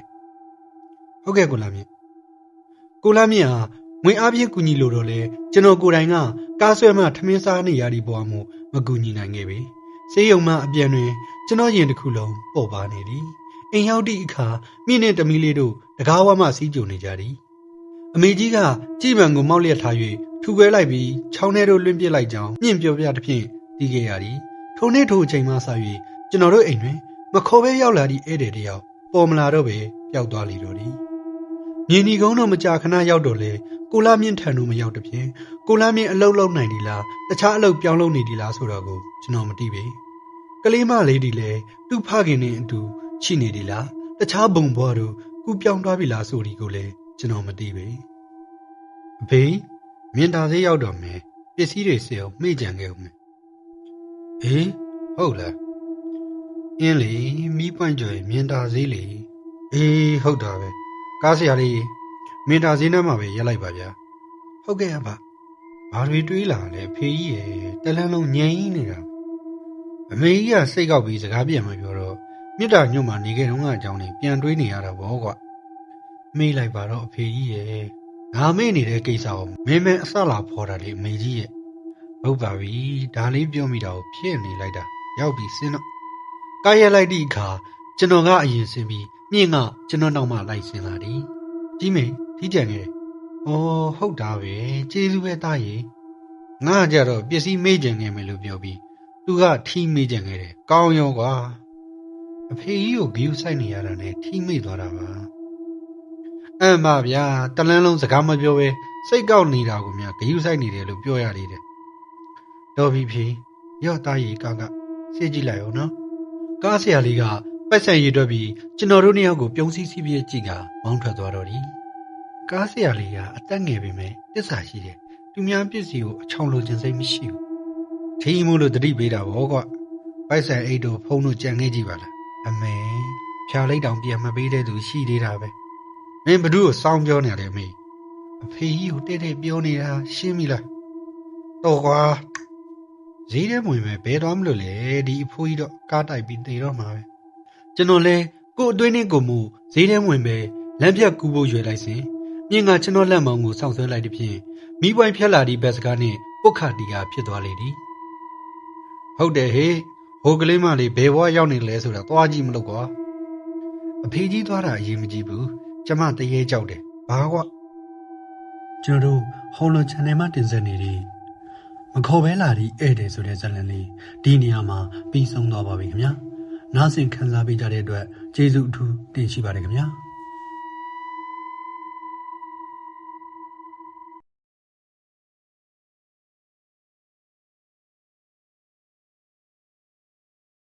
ဟုတ်ကဲ့ကိုလာမြင့်ဟာဝင်အားဖြင့်ကူညီလို့တော့လေကျွန်တော်ကိုယ်တိုင်ကကားဆွဲမှထမင်းစားနေရတဲ့ဘဝမှုမကူညီနိုင်ခဲ့ပြီဆေးရုံမှအပြန်တွင်ကျွန်တော်ရင်တစ်ခုလုံးပေါ်ပါနေသည်အိမ်ရောက်သည့်အခါမြင့်နဲ့တမီးလေးတို့တကားဝမှစီးကြုံနေကြသည်အမေကြီးကကြည်မှန်ကိုမောက်လျက်ထား၍ထူခွဲလိုက်ပြီးချောင်းထဲသို့လွှင့်ပစ်လိုက်ကြောင်းမြင့်ပြောပြသဖြင့်တီးခဲ့ရသည်ထိုနေ့ထိုအချိန်မှစ၍ကျွန်တော်တို့အိမ်တွင်မခေါ်ဘဲရောက်လာသည့်ဧည့်သည်တယောက်ပေါ်မလာတော့ပဲပျောက်သွားလေတော့သည်မြင်းဒီကုန်းတော့မကြာခဏရောက်တော့လေကိုလာမြင့်ထံတို့မရောက်တဲ့ဖြင့်ကိုလာမြင့်အလုပ်လုပ်နိုင်ဒီလားတခြားအလုပ်ပြောင်းလုပ်နေဒီလားဆိုတော့ကိုကျွန်တော်မသိပေကလေးမလေးဒီလေသူ့ဖခင်နဲ့အတူရှိနေဒီလားတခြားဘုံဘွားတို့ကူပြောင်းသွားပြီလားဆိုဒီကိုလည်းကျွန်တော်မသိပေအဖေမြင်တာသေးရောက်တော့မယ်ပစ္စည်းတွေစေအောင်မှိတ်ကြံခဲ့ဦးမယ်အေးဟုတ်လားအင်းလေမီးပွင့်ကြွယ်မြင်တာသေးလေအေးဟုတ်တာပဲကားဆရာလေးမင်တာဈေးနှမ်းမှာပဲရက်လိုက်ပါဗျာဟုတ်ကဲ့အဖဘာတွေတွေးလာလဲဖေကြီးရယ်တလန်းလုံးညင်နေတာအမေကြီးကစိတ်ကောက်ပြီးစကားပြန်မပြောတော့မြစ်တာညွတ်မှာနေခဲ့တော့ကအကြောင်းလေးပြန်တွေးနေရတာဗောကွာမေးလိုက်ပါတော့အဖေကြီးရယ်ငါမေ့နေတဲ့ကိစ္စကိုမင်းအဆလာဖော်တာလေအမေကြီးရယ်ဟုတ်ပါပြီဒါလေးပြောမိတာကိုဖြစ်နေလိုက်တာရောက်ပြီစင်းတော့ကားရက်လိုက်သည့်အခါကျွန်တော်ကအရင်ဆင်းပြီးမြင့်ကကျွန်တော်နောက်မှလိုက်ဆင်းလာသည်ကြီးမေထိကြံနေတယ်။အော်ဟုတ်တာပဲကျေးဇူးပဲသားရေ။ငါကြတော့ပစ္စည်းမေ့ကြံနေမယ်လို့ပြောပြီးသူကထီးမေ့ကြံခဲ့တယ်။ကောင်းရောကွာ။အဖေကြီးကိုဂယုဆိုင်နေရတာနဲ့ထီးမေ့သွားတာပါ။အမှဗျာတလန်းလုံးစကားမပြောပဲစိတ်ကောက်နေတာကိုများဂယုဆိုင်နေတယ်လို့ပြောရသေးတယ်။တော်ပြီဖေရော့သားရေကစေ့ကြည့်လိုက်အောင်နော် ကားဆရာလေးကပိုက်ဆံရည်တွက်ပြီးကျွန်တော်တို့နှစ်ယောက်ကိုပြုံးစီးစီးပြည့်ကြည့်ကမောင်းထွက်သွားတော့တယ်ကားဆရာလေးကအသက်ငယ်ပေမဲ့တစ္ဆာရှိတယ်သူများပစ္စည်းကိုအချောင်လိုခြင်းစိတ်မရှိဘူးထင်းမို့လို့တတိပေးတာဗောကွပိုက်ဆံအိတ်တို့ဖုန်းတို့ကြံခဲ့ကြည့်ပါလားအမေဖြာလိုက်တောင်ပြန်မပေးတဲ့သူရှိသေးတာပဲမင်းဘ누구ကိုစောင်းပြောနေတယ်အမေအဖေကြီးကိုတဲ့တဲ့ပြောနေတာရှင်းပြီလားတော့ကွာဈေးထဲဝင်မယ်ဘယ်တော့မလို့လဲဒီအဖိုးကြီးတော့ကားတိုက်ပြီးတေတော့မှာပဲကျွန်တော်လဲကို့အတွင်းနဲ့ကိုမှုဈေးထဲဝင်ပဲလမ်းပြတ်ကူးဖို့ရွယ်လိုက်စဉ်မြင်ကကျွန်တော်လက်မောင်းကိုစောင့်ဆွဲလိုက်တဲ့ဖြင့်မိပွိုင်းဖြက်လာသည့်ဘက်စကားနဲ့ပုတ်ခတီကဖြစ်သွားလေသည်ဟုတ်တယ်ဟေးဟိုကလေးမလေးဘယ်ဘွားရောက်နေလဲဆိုတာသွားကြည့်မလို့ကွာအဖေကြီးသွားတာအရေးမကြီးဘူးကျမတရေကြောက်တယ်ဘာကွာကျွန်တော်တို့ဟော်လွန် channel မှာတင်ဆက်နေသည်မခေါ်ပဲလာသည့်ဧည့်သည်ဆိုတဲ့ဇာတ်လမ်းလေးဒီနေရာမှာပြီးဆုံးသွားပါပြီခင်ဗျာနားဆင်ခံစားပေးကြတဲ့အတွက်ကျေးဇူးအထူးတင်ရှိပါတယ်ခင်ဗျာ